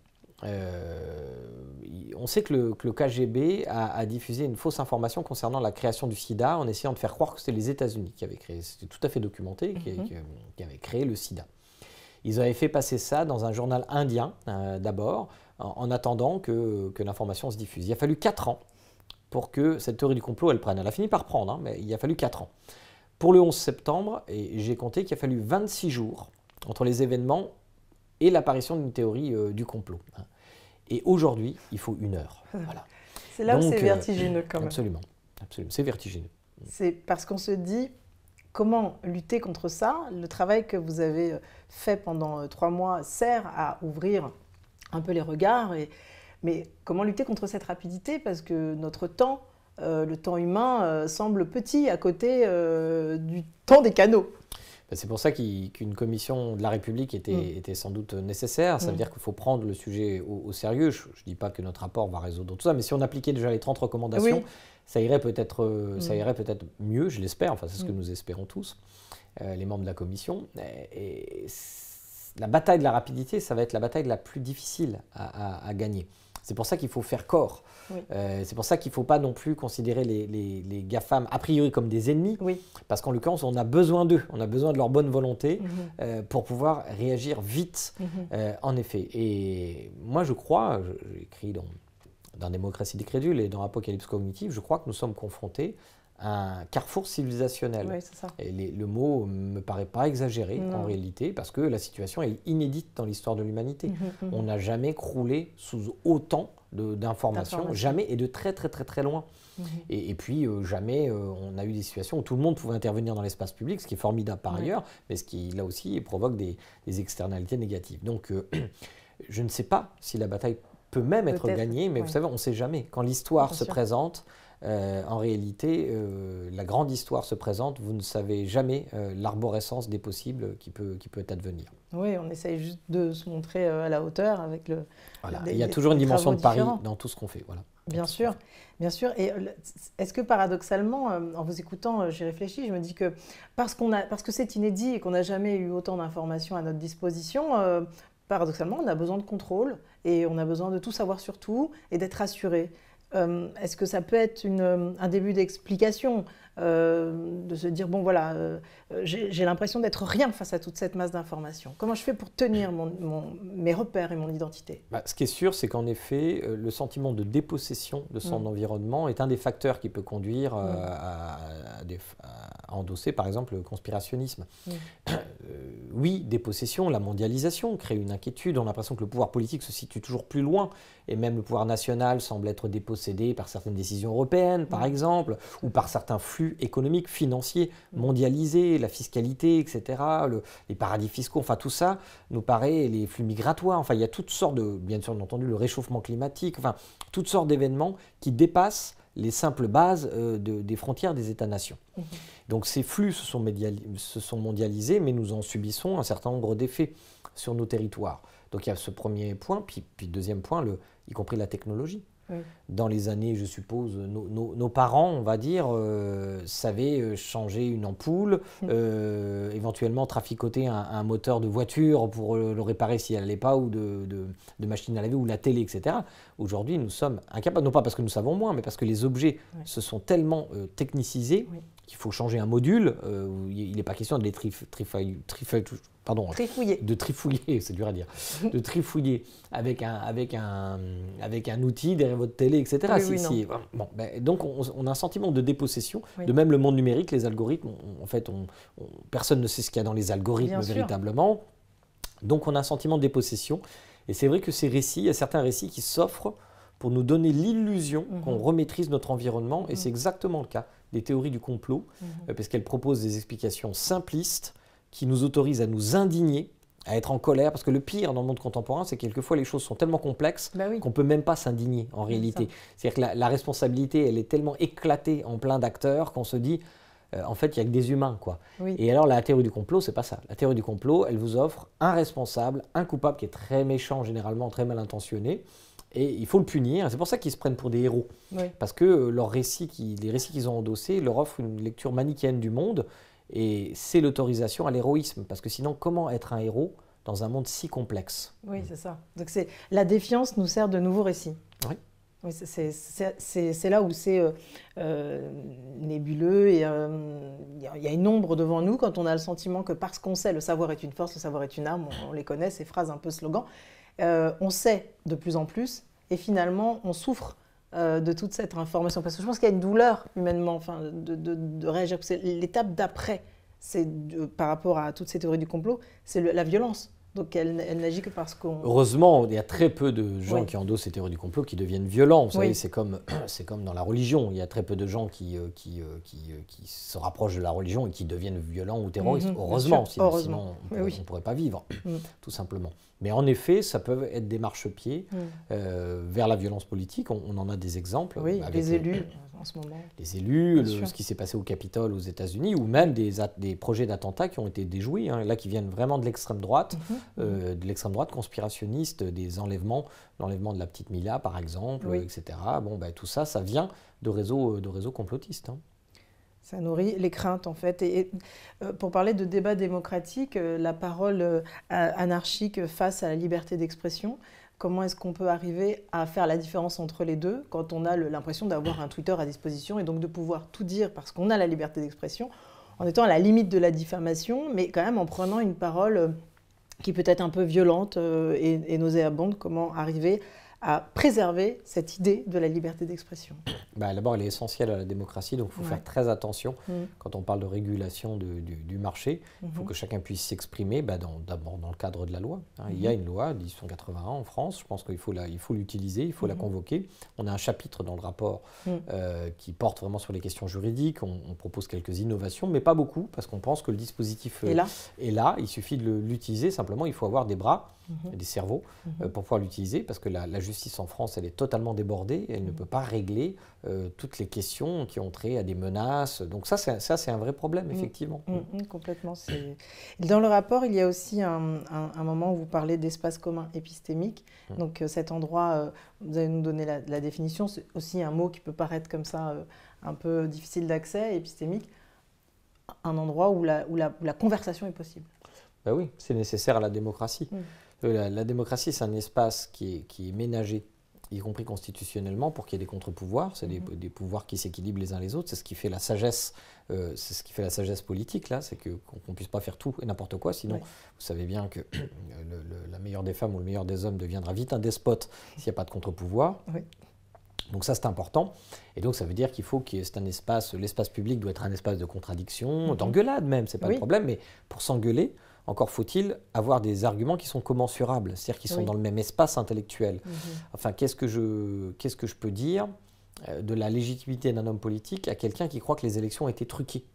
On sait que le KGB a diffusé une fausse information concernant la création du sida en essayant de faire croire que c'était les États-Unis qui avaient créé, c'était tout à fait documenté, qui avaient créé le sida. Ils avaient fait passer ça dans un journal indien d'abord, en attendant que l'information se diffuse. Il a fallu 4 ans pour que cette théorie du complot elle prenne. Elle a fini par prendre, mais il a fallu 4 ans. Pour le 11 septembre, et j'ai compté qu'il a fallu 26 jours entre les événements et l'apparition d'une théorie du complot. Et aujourd'hui, il faut 1 heure. Voilà. C'est là où c'est vertigineux quand même. Absolument, c'est vertigineux. C'est parce qu'on se dit, comment lutter contre ça? Le travail que vous avez fait pendant 3 mois sert à ouvrir un peu les regards. Mais comment lutter contre cette rapidité? Parce que notre temps, le temps humain, semble petit à côté du temps des canaux. C'est pour ça qu'une commission de la République était sans doute nécessaire. Ça veut dire qu'il faut prendre le sujet au sérieux. Je ne dis pas que notre rapport va résoudre tout ça, mais si on appliquait déjà les 30 recommandations, ça irait peut-être mieux, je l'espère. Enfin, c'est ce que nous espérons tous, les membres de la commission. Et la bataille de la rapidité, ça va être la bataille la plus difficile à gagner. C'est pour ça qu'il faut faire corps. Oui. C'est pour ça qu'il ne faut pas non plus considérer les GAFAM a priori comme des ennemis, Oui. parce qu'en l'occurrence, on a besoin d'eux, on a besoin de leur bonne volonté pour pouvoir réagir vite, en effet. Et moi, je crois, j'ai écrit dans Démocratie des crédules et dans Apocalypse cognitive, je crois que nous sommes confrontés à un carrefour civilisationnel. Oui, c'est ça. Et le mot ne me paraît pas exagéré en réalité, parce que la situation est inédite dans l'histoire de l'humanité. On n'a jamais croulé sous autant d'informations, jamais, et de très très très très loin. Et puis jamais on a eu des situations où tout le monde pouvait intervenir dans l'espace public, ce qui est formidable par ailleurs, mais ce qui là aussi provoque des externalités négatives. Donc je ne sais pas si la bataille peut même être gagnée, mais vous savez, on ne sait jamais. Quand l'histoire se présente, en réalité, la grande histoire se présente, vous ne savez jamais l'arborescence des possibles qui peut advenir. Oui, on essaye juste de se montrer à la hauteur avec le... Voilà. Il y a toujours une dimension de pari dans tout ce qu'on fait. Voilà. Bien sûr, bien sûr. Et est-ce que paradoxalement, en vous écoutant, j'ai réfléchi, je me dis que parce que c'est inédit et qu'on n'a jamais eu autant d'informations à notre disposition, paradoxalement, on a besoin de contrôle et on a besoin de tout savoir sur tout et d'être rassuré. Est-ce que ça peut être un début d'explication, de se dire, bon voilà, j'ai l'impression d'être rien face à toute cette masse d'informations. Comment je fais pour tenir mes repères et mon identité? Ce qui est sûr, c'est qu'en effet, le sentiment de dépossession de son environnement est un des facteurs qui peut conduire à endosser, par exemple, le conspirationnisme. Oui, dépossession, la mondialisation crée une inquiétude. On a l'impression que le pouvoir politique se situe toujours plus loin, et même le pouvoir national semble être dépossédé par certaines décisions européennes, par exemple, ou par certains flux économiques, financiers, mondialisés, la fiscalité, etc., les paradis fiscaux, enfin tout ça nous paraît, les flux migratoires, enfin il y a toutes sortes de, bien sûr entendu, le réchauffement climatique, enfin toutes sortes d'événements qui dépassent les simples bases des frontières des États-nations. Donc ces flux se sont mondialisés, mais nous en subissons un certain nombre d'effets sur nos territoires. Donc il y a ce premier point, puis deuxième point, y compris la technologie. Dans les années, je suppose, nos parents, on va dire, savaient changer une ampoule, éventuellement traficoter un moteur de voiture pour le réparer s'il n'allait pas, ou de machine à laver, ou la télé, etc. Aujourd'hui, nous sommes incapables, non pas parce que nous savons moins, mais parce que les objets se sont tellement technicisés qu'il faut changer un module. Il n'est pas question de les trifouiller, c'est dur à dire, de trifouiller avec un outil derrière votre télé, etc. Donc on a un sentiment de dépossession. De même, le monde numérique, les algorithmes, en fait, personne ne sait ce qu'il y a dans les algorithmes véritablement. Donc on a un sentiment de dépossession. Et c'est vrai que il y a certains récits qui s'offrent pour nous donner l'illusion qu'on remaîtrise notre environnement. Et c'est exactement le cas des théories du complot, parce qu'elles proposent des explications simplistes qui nous autorisent à nous indigner, à être en colère, parce que le pire dans le monde contemporain, c'est que quelquefois les choses sont tellement complexes qu'on ne peut même pas s'indigner en réalité. C'est-à-dire que la responsabilité, elle est tellement éclatée en plein d'acteurs qu'on se dit, en fait, il n'y a que des humains, quoi. Et alors la théorie du complot, c'est pas ça. La théorie du complot, elle vous offre un responsable, un coupable qui est très méchant, généralement très mal intentionné, et il faut le punir. C'est pour ça qu'ils se prennent pour des héros, parce que les récits qu'ils ont endossés leur offrent une lecture manichéenne du monde. Et c'est l'autorisation à l'héroïsme, parce que sinon, comment être un héros dans un monde si complexe? Oui, c'est ça. Donc la défiance nous sert de nouveaux récits. Oui, c'est là où c'est nébuleux, et il y a une ombre devant nous quand on a le sentiment que parce qu'on sait le savoir est une force, le savoir est une arme, on les connaît, ces phrases un peu slogan, on sait de plus en plus, et finalement on souffre de toute cette information. Parce que je pense qu'il y a une douleur humainement, de réagir. L'étape d'après, par rapport à toutes ces théories du complot, c'est la violence. Donc elle n'agit que parce qu'on... Heureusement, il y a très peu de gens qui endossent ces théories du complot qui deviennent violents. Vous savez, c'est comme dans la religion. Il y a très peu de gens qui se rapprochent de la religion et qui deviennent violents ou terroristes. Heureusement, sinon on ne pourrait pas vivre, tout simplement. Mais en effet, ça peut être des marchepieds vers la violence politique. On en a des exemples. Oui, avec les élus en ce moment. Les élus, ce qui s'est passé au Capitole aux États-Unis, ou même des projets d'attentats qui ont été déjoués, là qui viennent vraiment de l'extrême droite, conspirationniste, des enlèvements, l'enlèvement de la petite Mila par exemple, etc. Bon, tout ça, ça vient de réseaux complotistes. Ça nourrit les craintes, en fait. Et pour parler de débat démocratique, la parole anarchique face à la liberté d'expression, comment est-ce qu'on peut arriver à faire la différence entre les deux quand on a l'impression d'avoir un Twitter à disposition et donc de pouvoir tout dire parce qu'on a la liberté d'expression, en étant à la limite de la diffamation, mais quand même en prenant une parole qui peut être un peu violente et nauséabonde, comment arriver à préserver cette idée de la liberté d'expression? D'abord, elle est essentielle à la démocratie, donc il faut faire très attention quand on parle de régulation du marché. Il faut que chacun puisse s'exprimer, d'abord dans le cadre de la loi. Il y a une loi, 1881 en France, je pense qu'il faut l'utiliser, il faut la convoquer. On a un chapitre dans le rapport qui porte vraiment sur les questions juridiques. On propose quelques innovations, mais pas beaucoup, parce qu'on pense que le dispositif est là. Il suffit de l'utiliser, simplement il faut avoir des bras, des cerveaux, pour pouvoir l'utiliser, parce que la justice en France, elle est totalement débordée, elle ne peut pas régler toutes les questions qui ont trait à des menaces. Donc ça, c'est un vrai problème, effectivement. Complètement. Dans le rapport, il y a aussi un moment où vous parlez d'espace commun épistémique. Donc cet endroit, vous allez nous donner la définition, c'est aussi un mot qui peut paraître comme ça un peu difficile d'accès, épistémique, un endroit où la conversation est possible. Oui, c'est nécessaire à la démocratie. La démocratie, c'est un espace qui est ménagé, y compris constitutionnellement, pour qu'il y ait des contre-pouvoirs. C'est des pouvoirs qui s'équilibrent les uns les autres. C'est ce qui fait la sagesse. C'est ce qui fait la sagesse politique, là, c'est qu'on ne puisse pas faire tout et n'importe quoi. Sinon, vous savez bien que la meilleure des femmes ou le meilleur des hommes deviendra vite un despote s'il n'y a pas de contre-pouvoir. Donc ça, c'est important. Et donc, ça veut dire qu'il faut c'est un espace, l'espace public doit être un espace de contradiction, d'engueulade même, c'est pas le problème. Mais pour s'engueuler, encore faut-il avoir des arguments qui sont commensurables, c'est-à-dire qui sont dans le même espace intellectuel. Enfin, qu'est-ce que je peux dire de la légitimité d'un homme politique à quelqu'un qui croit que les élections ont été truquées,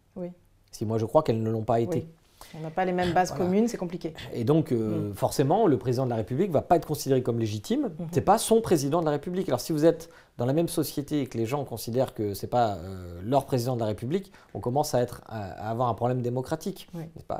si moi je crois qu'elles ne l'ont pas été. On n'a pas les mêmes bases communes, c'est compliqué. Et donc, forcément, le président de la République ne va pas être considéré comme légitime. Ce n'est pas son président de la République. Alors, si vous êtes dans la même société et que les gens considèrent que ce n'est pas leur président de la République, on commence à avoir un problème démocratique.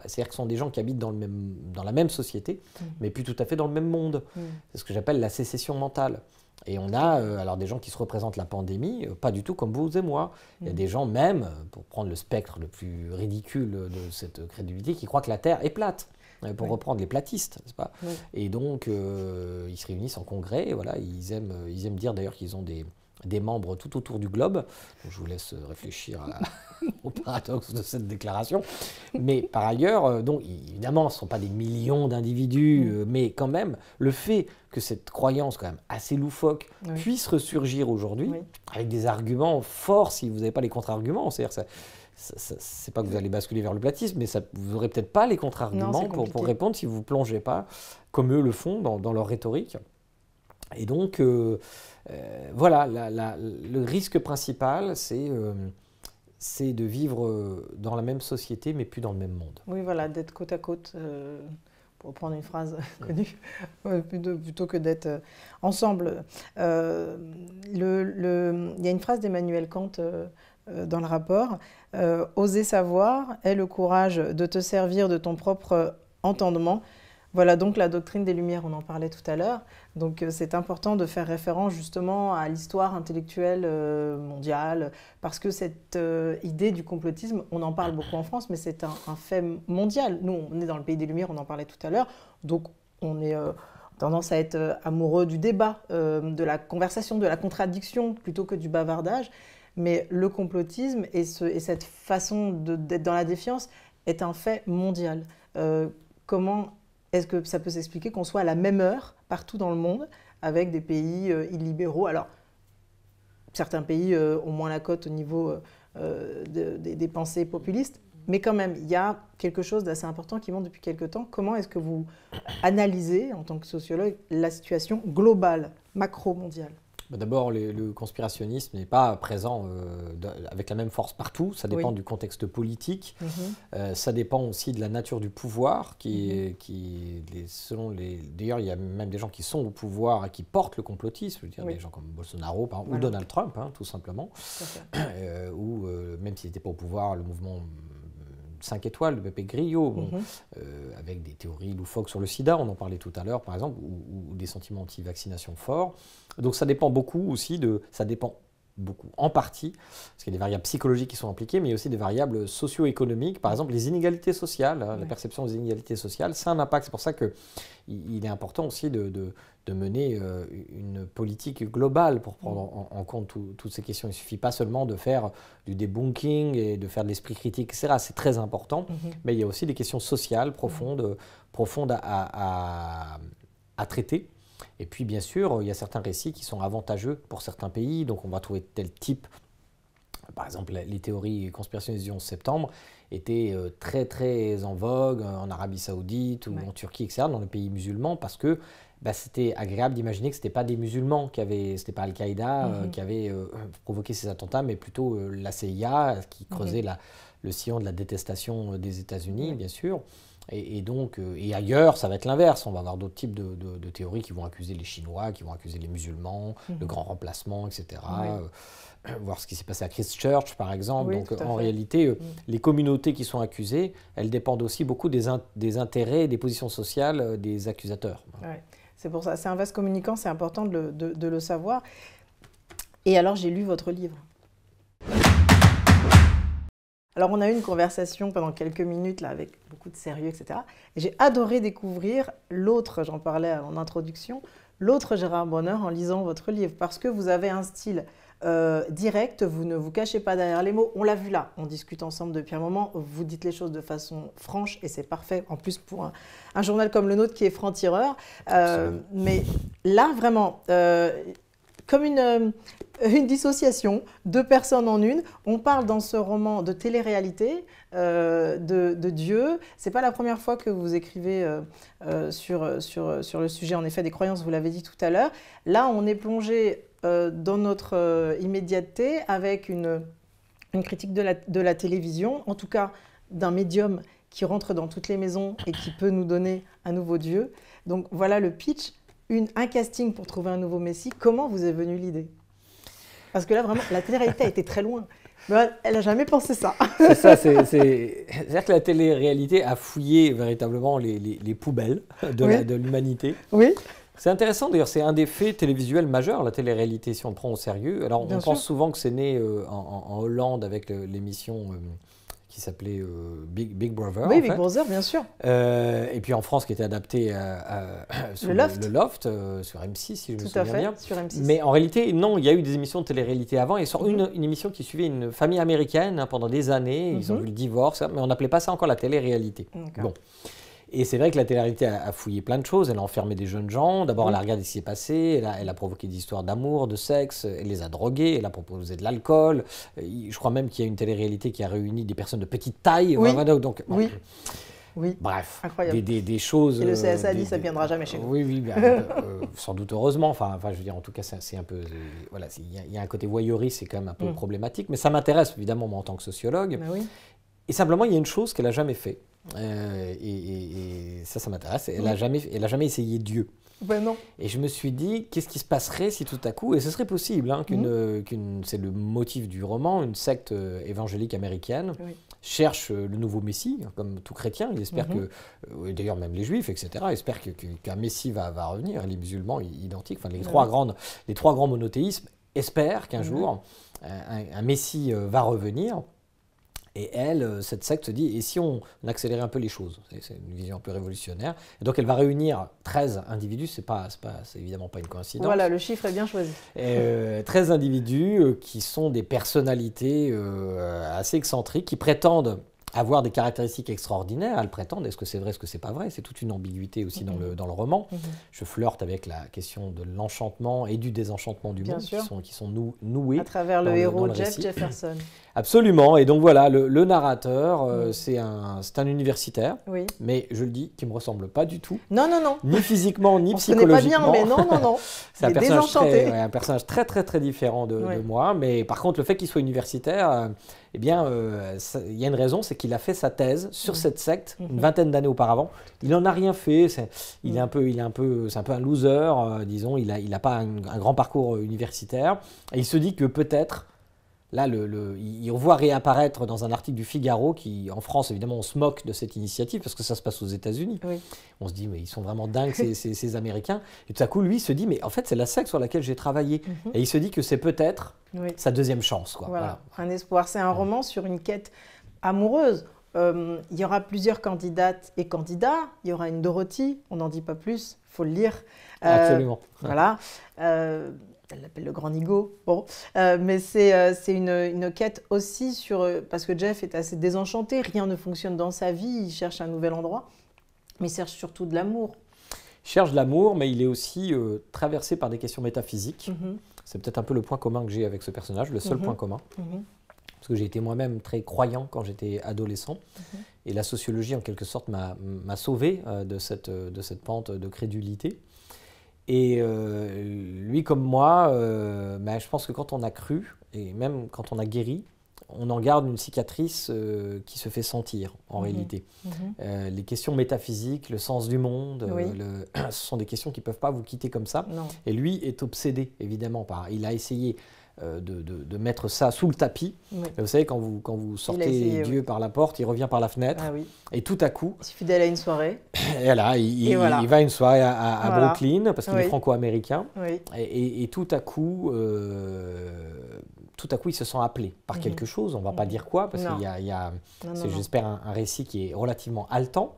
C'est-à-dire que ce sont des gens qui habitent dans la même société, mais plus tout à fait dans le même monde. C'est ce que j'appelle la sécession mentale. Et on a alors des gens qui se représentent la pandémie, pas du tout comme vous et moi. Il y a des gens même, pour prendre le spectre le plus ridicule de cette crédulité, qui croient que la Terre est plate, pour reprendre les platistes, n'est-ce pas ? Et donc, ils se réunissent en congrès, et voilà, ils aiment dire d'ailleurs qu'ils ont des membres tout autour du globe. Donc, je vous laisse réfléchir au paradoxe de cette déclaration. Mais par ailleurs, donc, évidemment, ce ne sont pas des millions d'individus, mais quand même, le fait que cette croyance quand même assez loufoque puisse ressurgir aujourd'hui, avec des arguments forts si vous n'avez pas les contre-arguments. C'est-à-dire c'est pas que vous allez basculer vers le platisme, mais vous n'aurez peut-être pas les contre-arguments pour répondre si vous ne plongez pas, comme eux le font dans leur rhétorique. Et donc, voilà, le risque principal, c'est de vivre dans la même société, mais plus dans le même monde. Oui, voilà, d'être côte à côte, pour reprendre une phrase connue, plutôt que d'être ensemble. Il y a une phrase d'Emmanuel Kant dans le rapport. « Oser savoir est le courage de te servir de ton propre entendement ». Voilà donc la doctrine des Lumières, on en parlait tout à l'heure. Donc c'est important de faire référence justement à l'histoire intellectuelle mondiale, parce que cette idée du complotisme, on en parle beaucoup en France, mais c'est un fait mondial. Nous, on est dans le pays des Lumières, on en parlait tout à l'heure, donc on est tendance à être amoureux du débat, de la conversation, de la contradiction, plutôt que du bavardage. Mais le complotisme et cette façon d'être dans la défiance est un fait mondial. Comment est-ce que ça peut s'expliquer qu'on soit à la même heure partout dans le monde avec des pays illibéraux? Alors, certains pays ont moins la cote au niveau des pensées populistes, mais quand même, il y a quelque chose d'assez important qui monte depuis quelque temps. Comment est-ce que vous analysez, en tant que sociologue, la situation globale, macro-mondiale? D'abord, le conspirationnisme n'est pas présent avec la même force partout. Ça dépend du contexte politique. Ça dépend aussi de la nature du pouvoir. D'ailleurs, il y a même des gens qui sont au pouvoir et qui portent le complotisme. Je veux dire, des gens comme Bolsonaro ou Donald Trump, tout simplement. Ou même s'il n'était pas au pouvoir, le mouvement 5 étoiles de Pepe Grillo, avec des théories loufoques sur le sida, on en parlait tout à l'heure par exemple, ou des sentiments anti-vaccination forts. Donc ça dépend beaucoup aussi ça dépend beaucoup, en partie, parce qu'il y a des variables psychologiques qui sont impliquées, mais il y a aussi des variables socio-économiques. Par exemple, les inégalités sociales, la perception des inégalités sociales, ça a un impact. C'est pour ça qu'il est important aussi de mener une politique globale pour prendre en compte toutes ces questions. Il ne suffit pas seulement de faire du debunking et de faire de l'esprit critique, etc. C'est très important, mais il y a aussi des questions sociales profondes à traiter. Et puis, bien sûr, il y a certains récits qui sont avantageux pour certains pays. Donc, on va trouver tel type. Par exemple, les théories conspirationnistes du 11 septembre étaient très, très en vogue en Arabie Saoudite ou en Turquie, etc., dans les pays musulmans, parce que c'était agréable d'imaginer que ce n'était pas des musulmans ce n'était pas Al-Qaïda qui avait provoqué ces attentats, mais plutôt la CIA qui creusait le sillon de la détestation des États-Unis, bien sûr. Et donc, et ailleurs, ça va être l'inverse. On va avoir d'autres types de théories qui vont accuser les Chinois, qui vont accuser les musulmans, le grand remplacement, etc. Voir ce qui s'est passé à Christchurch, par exemple. Donc, en réalité, les communautés qui sont accusées, elles dépendent aussi beaucoup des intérêts et des positions sociales des accusateurs. Ouais. C'est pour ça. C'est un vaste communicant, c'est important de le savoir. Et alors, j'ai lu votre livre. Alors, on a eu une conversation pendant quelques minutes là, avec beaucoup de sérieux, etc. Et j'ai adoré découvrir l'autre, j'en parlais en introduction, l'autre Gérard Bronner en lisant votre livre. Parce que vous avez un style direct, vous ne vous cachez pas derrière les mots. On l'a vu là, on discute ensemble depuis un moment, vous dites les choses de façon franche et c'est parfait, en plus pour un journal comme le nôtre qui est franc-tireur. Mais là, vraiment, comme une dissociation, deux personnes en une. On parle dans ce roman de télé-réalité, de Dieu. Ce n'est pas la première fois que vous écrivez sur le sujet, en effet, des croyances, vous l'avez dit tout à l'heure. Là, on est plongé dans notre immédiateté avec une critique de la télévision, en tout cas d'un médium qui rentre dans toutes les maisons et qui peut nous donner un nouveau Dieu. Donc voilà le pitch. Un casting pour trouver un nouveau Messie. Comment vous est venue l'idée? Parce que là, vraiment, la télé-réalité a été très loin. Mais elle n'a jamais pensé ça. C'est ça, c'est-à-dire que la télé-réalité a fouillé véritablement les poubelles de l'humanité. Oui. C'est intéressant, d'ailleurs, c'est un des faits télévisuels majeurs, la télé-réalité, si on le prend au sérieux. Alors, on pense souvent que c'est né en Hollande avec l'émission qui s'appelait Big Brother. Oui, Big Brother, bien sûr. Et puis en France, qui était adapté sur le Loft, sur M6, si je me souviens bien. Sur M6. Mais en réalité, non, il y a eu des émissions de télé-réalité avant. Et sur une émission qui suivait une famille américaine pendant des années. Ils ont vu le divorce, mais on n'appelait pas ça encore la télé-réalité. Bon. Et c'est vrai que la télé-réalité a fouillé plein de choses. Elle a enfermé des jeunes gens. D'abord, elle a regardé ce qui s'est passé. Elle a provoqué des histoires d'amour, de sexe. Elle les a drogués. Elle a proposé de l'alcool. Je crois même qu'il y a une télé-réalité qui a réuni des personnes de petite taille. Oui. Donc, bon. Oui. Bref, incroyable. Des choses... Et le CSA dit ça ne viendra jamais chez nous. Oui, sans doute heureusement. Enfin, je veux dire, en tout cas, c'est un peu... Voilà, il y a un côté voyeuriste, c'est quand même un peu problématique. Mais ça m'intéresse, évidemment, moi, en tant que sociologue. Oui. Et simplement, il y a une chose qu'elle n'a jamais fait. Et ça m'intéresse. Elle n'a jamais essayé Dieu. Ben non. Et je me suis dit, qu'est-ce qui se passerait si tout à coup, et ce serait possible, hein, c'est le motif du roman, une secte évangélique américaine cherche le nouveau Messie, comme tout chrétien. Il espère que, d'ailleurs même les Juifs, etc., espèrent qu'un Messie va revenir. Les musulmans identiques, enfin les trois grands monothéismes espèrent qu'un jour un Messie va revenir. Et elle, cette secte se dit, et si on accélérait un peu les choses? C'est une vision un peu révolutionnaire. Et donc elle va réunir 13 individus, c'est évidemment pas une coïncidence. Voilà, le chiffre est bien choisi. 13 individus qui sont des personnalités assez excentriques, qui prétendent avoir des caractéristiques extraordinaires. Elles prétendent, est-ce que c'est vrai, est-ce que c'est pas vrai? C'est toute une ambiguïté aussi dans le roman. Je flirte avec la question de l'enchantement et du désenchantement du monde, qui sont noués. À travers le héros Jeff Jefferson. Absolument. Et donc voilà, le narrateur, c'est un universitaire, mais je le dis, qui ne me ressemble pas du tout. Non. Ni physiquement, ni psychologiquement. On se connaît pas bien, mais non. C'est un personnage très, très, très différent de moi. Mais par contre, le fait qu'il soit universitaire, il y a une raison, c'est qu'il a fait sa thèse sur cette secte une vingtaine d'années auparavant. Il n'en a rien fait. C'est un peu un loser, disons. Il n'a pas un grand parcours universitaire. Et il se dit que peut-être Là, il voit réapparaître dans un article du Figaro qui, en France, évidemment, on se moque de cette initiative parce que ça se passe aux États-Unis. Oui. On se dit, mais ils sont vraiment dingues, ces Américains. Et tout à coup, lui, il se dit, mais en fait, c'est la secte sur laquelle j'ai travaillé. Et il se dit que c'est peut-être sa deuxième chance. Quoi. Voilà, un espoir. C'est un roman sur une quête amoureuse. Il y aura plusieurs candidates et candidats. Il y aura une Dorothy, on n'en dit pas plus, il faut le lire. Absolument. Voilà. Elle l'appelle le grand Nigo. Bon. Mais c'est une quête aussi sur... Parce que Jeff est assez désenchanté, rien ne fonctionne dans sa vie, il cherche un nouvel endroit, mais il cherche surtout de l'amour. Il cherche de l'amour, mais il est aussi traversé par des questions métaphysiques. C'est peut-être un peu le point commun que j'ai avec ce personnage, le seul point commun. Parce que j'ai été moi-même très croyant quand j'étais adolescent. Et la sociologie, en quelque sorte, m'a sauvé de cette pente de crédulité. Et lui comme moi, je pense que quand on a cru, et même quand on a guéri, on en garde une cicatrice qui se fait sentir en réalité. Les questions métaphysiques, le sens du monde, ce sont des questions qui ne peuvent pas vous quitter comme ça. Non. Et lui est obsédé, évidemment. Il a essayé de mettre ça sous le tapis. Vous savez, quand vous sortez Dieu par la porte, il revient par la fenêtre. Et tout à coup... Il suffit d'aller à une soirée. Et là, il va à une soirée à Brooklyn, parce qu'il est franco-américain. Et tout à coup, il se sent appelé par quelque chose. On ne va pas dire quoi, parce qu'il y a c'est, j'espère, un récit qui est relativement haletant.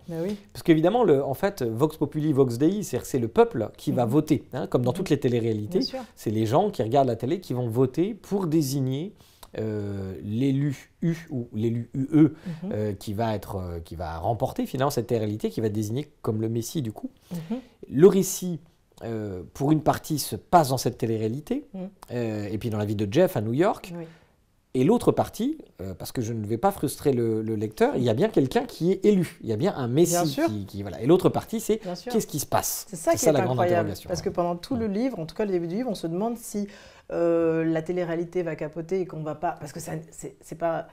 Parce qu'évidemment, en fait, Vox Populi, Vox Dei, c'est le peuple qui va voter. Hein, comme dans toutes les téléréalités, c'est les gens qui regardent la télé qui vont voter pour désigner l'élu U ou l'élu UE qui va remporter finalement cette télé-réalité, qui va désigner comme le Messie du coup. Le récit, pour une partie, se passe dans cette télé-réalité, et puis dans la vie de Jeff à New York. Et l'autre partie, parce que je ne vais pas frustrer le lecteur, il y a bien quelqu'un qui est élu. Il y a bien un Messie qui voilà. Et l'autre partie, c'est qu'est-ce qui se passe. C'est ça qui est la grande interrogation. Parce que pendant tout le livre, en tout cas le début du livre, on se demande si la télé-réalité va capoter et qu'on ne va pas... Parce que c'est pas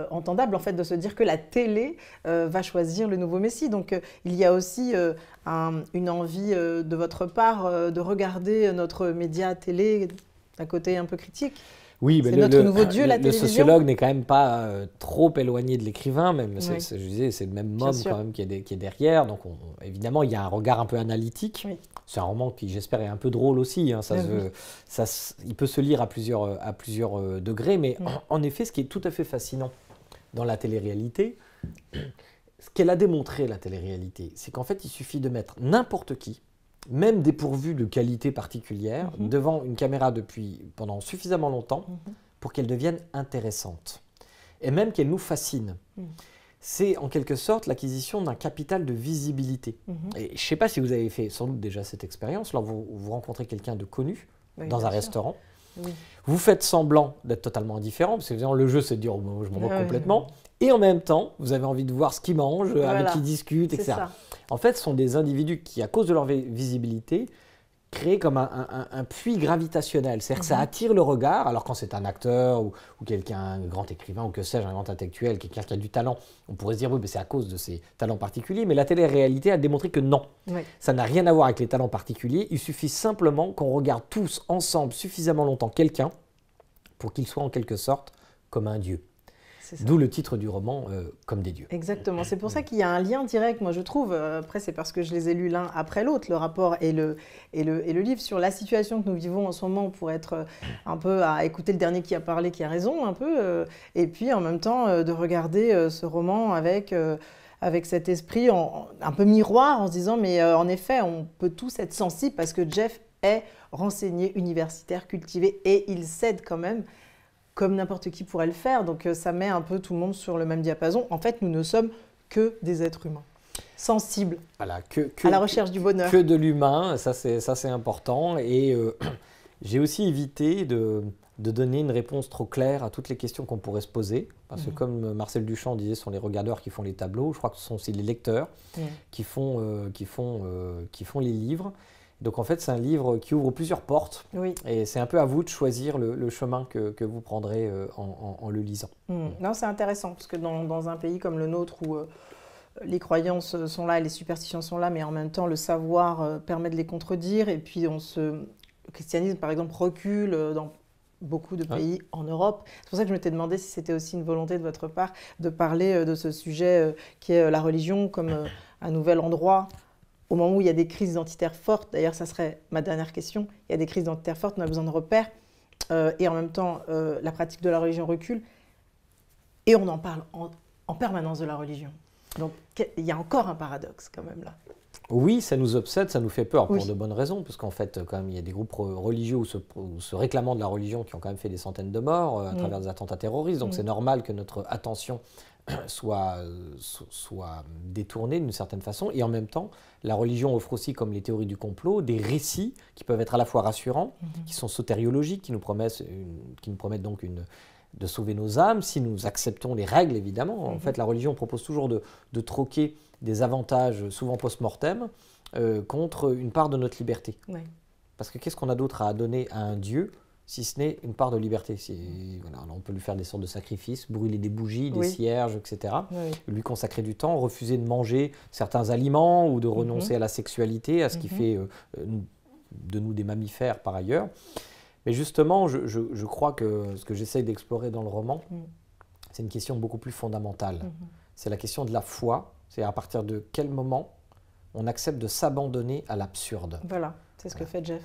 entendable en fait de se dire que la télé va choisir le nouveau Messie. Donc il y a aussi une envie de votre part de regarder notre média télé d'un côté un peu critique. Oui, c'est notre nouveau Dieu, la télévision. Le sociologue n'est quand même pas trop éloigné de l'écrivain, même. Je disais, c'est le même mode quand même qui est derrière. Donc, évidemment, il y a un regard un peu analytique. C'est un roman qui, j'espère, est un peu drôle aussi. Hein. Il peut se lire à plusieurs degrés. Mais en effet, ce qui est tout à fait fascinant dans la télé-réalité, ce qu'elle a démontré, la télé-réalité, c'est qu'en fait, il suffit de mettre n'importe qui, même dépourvu de qualité particulière, devant une caméra pendant suffisamment longtemps pour qu'elle devienne intéressante. Et même qu'elle nous fascine. C'est en quelque sorte l'acquisition d'un capital de visibilité. Et je ne sais pas si vous avez fait sans doute déjà cette expérience, lorsque vous rencontrez quelqu'un de connu dans un restaurant. Vous faites semblant d'être totalement indifférent, parce que évidemment, le jeu c'est de dire je m'en moque complètement. Et en même temps, vous avez envie de voir ce qu'ils mangent, avec qui ils discutent, etc. En fait, ce sont des individus qui, à cause de leur visibilité, créent comme un puits gravitationnel. C'est-à-dire que ça attire le regard, alors quand c'est un acteur ou quelqu'un, un grand écrivain ou que sais-je, un grand intellectuel, quelqu'un qui a du talent, on pourrait se dire oui, mais c'est à cause de ses talents particuliers. Mais la télé-réalité a démontré que non. Ça n'a rien à voir avec les talents particuliers. Il suffit simplement qu'on regarde tous ensemble suffisamment longtemps quelqu'un pour qu'il soit en quelque sorte comme un dieu. D'où le titre du roman, Comme des dieux. Exactement. C'est pour ça qu'il y a un lien direct, moi je trouve. Après, c'est parce que je les ai lus l'un après l'autre, le rapport et le livre, sur la situation que nous vivons en ce moment, pour être un peu à écouter le dernier qui a parlé, qui a raison un peu, et puis en même temps de regarder ce roman avec cet esprit un peu miroir, en se disant, mais en effet, on peut tous être sensibles parce que Jeff est renseigné, universitaire, cultivé, et il cède quand même, comme n'importe qui pourrait le faire. Donc ça met un peu tout le monde sur le même diapason. En fait, nous ne sommes que des êtres humains, sensibles à la recherche du bonheur. Que de l'humain, ça c'est important. Et j'ai aussi évité de donner une réponse trop claire à toutes les questions qu'on pourrait se poser. Parce que comme Marcel Duchamp disait, ce sont les regardeurs qui font les tableaux. Je crois que ce sont aussi les lecteurs qui font les livres. Donc en fait, c'est un livre qui ouvre plusieurs portes, et c'est un peu à vous de choisir le chemin que vous prendrez en le lisant. Non, c'est intéressant, parce que dans un pays comme le nôtre, où les croyances sont là, les superstitions sont là, mais en même temps, le savoir permet de les contredire, et puis le christianisme, par exemple, recule dans beaucoup de pays en Europe. C'est pour ça que je m'étais demandé si c'était aussi une volonté de votre part de parler de ce sujet qui est la religion comme un nouvel endroit. Au moment où il y a des crises identitaires fortes, d'ailleurs ça serait ma dernière question, il y a des crises identitaires fortes, on a besoin de repères, et en même temps la pratique de la religion recule, et on en parle en permanence de la religion. Donc il y a encore un paradoxe quand même là. Oui, ça nous obsède, ça nous fait peur pour de bonnes raisons, parce qu'en fait, quand même, il y a des groupes religieux ou se réclamant de la religion qui ont quand même fait des centaines de morts à travers des attentats terroristes, donc c'est normal que notre attention soit détournée d'une certaine façon, et en même temps, la religion offre aussi, comme les théories du complot, des récits qui peuvent être à la fois rassurants, qui sont sotériologiques, qui nous promettent donc de sauver nos âmes, si nous acceptons les règles, évidemment. En fait, la religion propose toujours de troquer des avantages, souvent post-mortem, contre une part de notre liberté. Oui. Parce que qu'est-ce qu'on a d'autre à donner à un Dieu, si ce n'est une part de liberté? Voilà, on peut lui faire des sortes de sacrifices, brûler des bougies, des cierges, etc. Oui. Lui consacrer du temps, refuser de manger certains aliments ou de renoncer à la sexualité, à ce qui fait de nous des mammifères par ailleurs. Mais justement, je crois que ce que j'essaye d'explorer dans le roman, c'est une question beaucoup plus fondamentale. C'est la question de la foi. C'est à partir de quel moment on accepte de s'abandonner à l'absurde. Voilà, c'est ce que fait Jeff.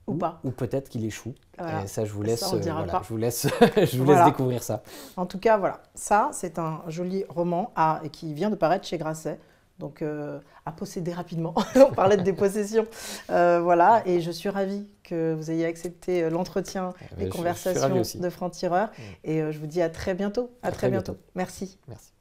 Ou pas. Ou peut-être qu'il échoue. Voilà. Et ça, je vous laisse, ça, je vous laisse découvrir ça. En tout cas, voilà. Ça, c'est un joli roman qui vient de paraître chez Grasset. Donc, à posséder rapidement. On parlait de dépossession. Voilà, et je suis ravie que vous ayez accepté l'entretien, les conversations de Franc-Tireur. Et je vous dis à très bientôt. À très bientôt. Merci. Merci.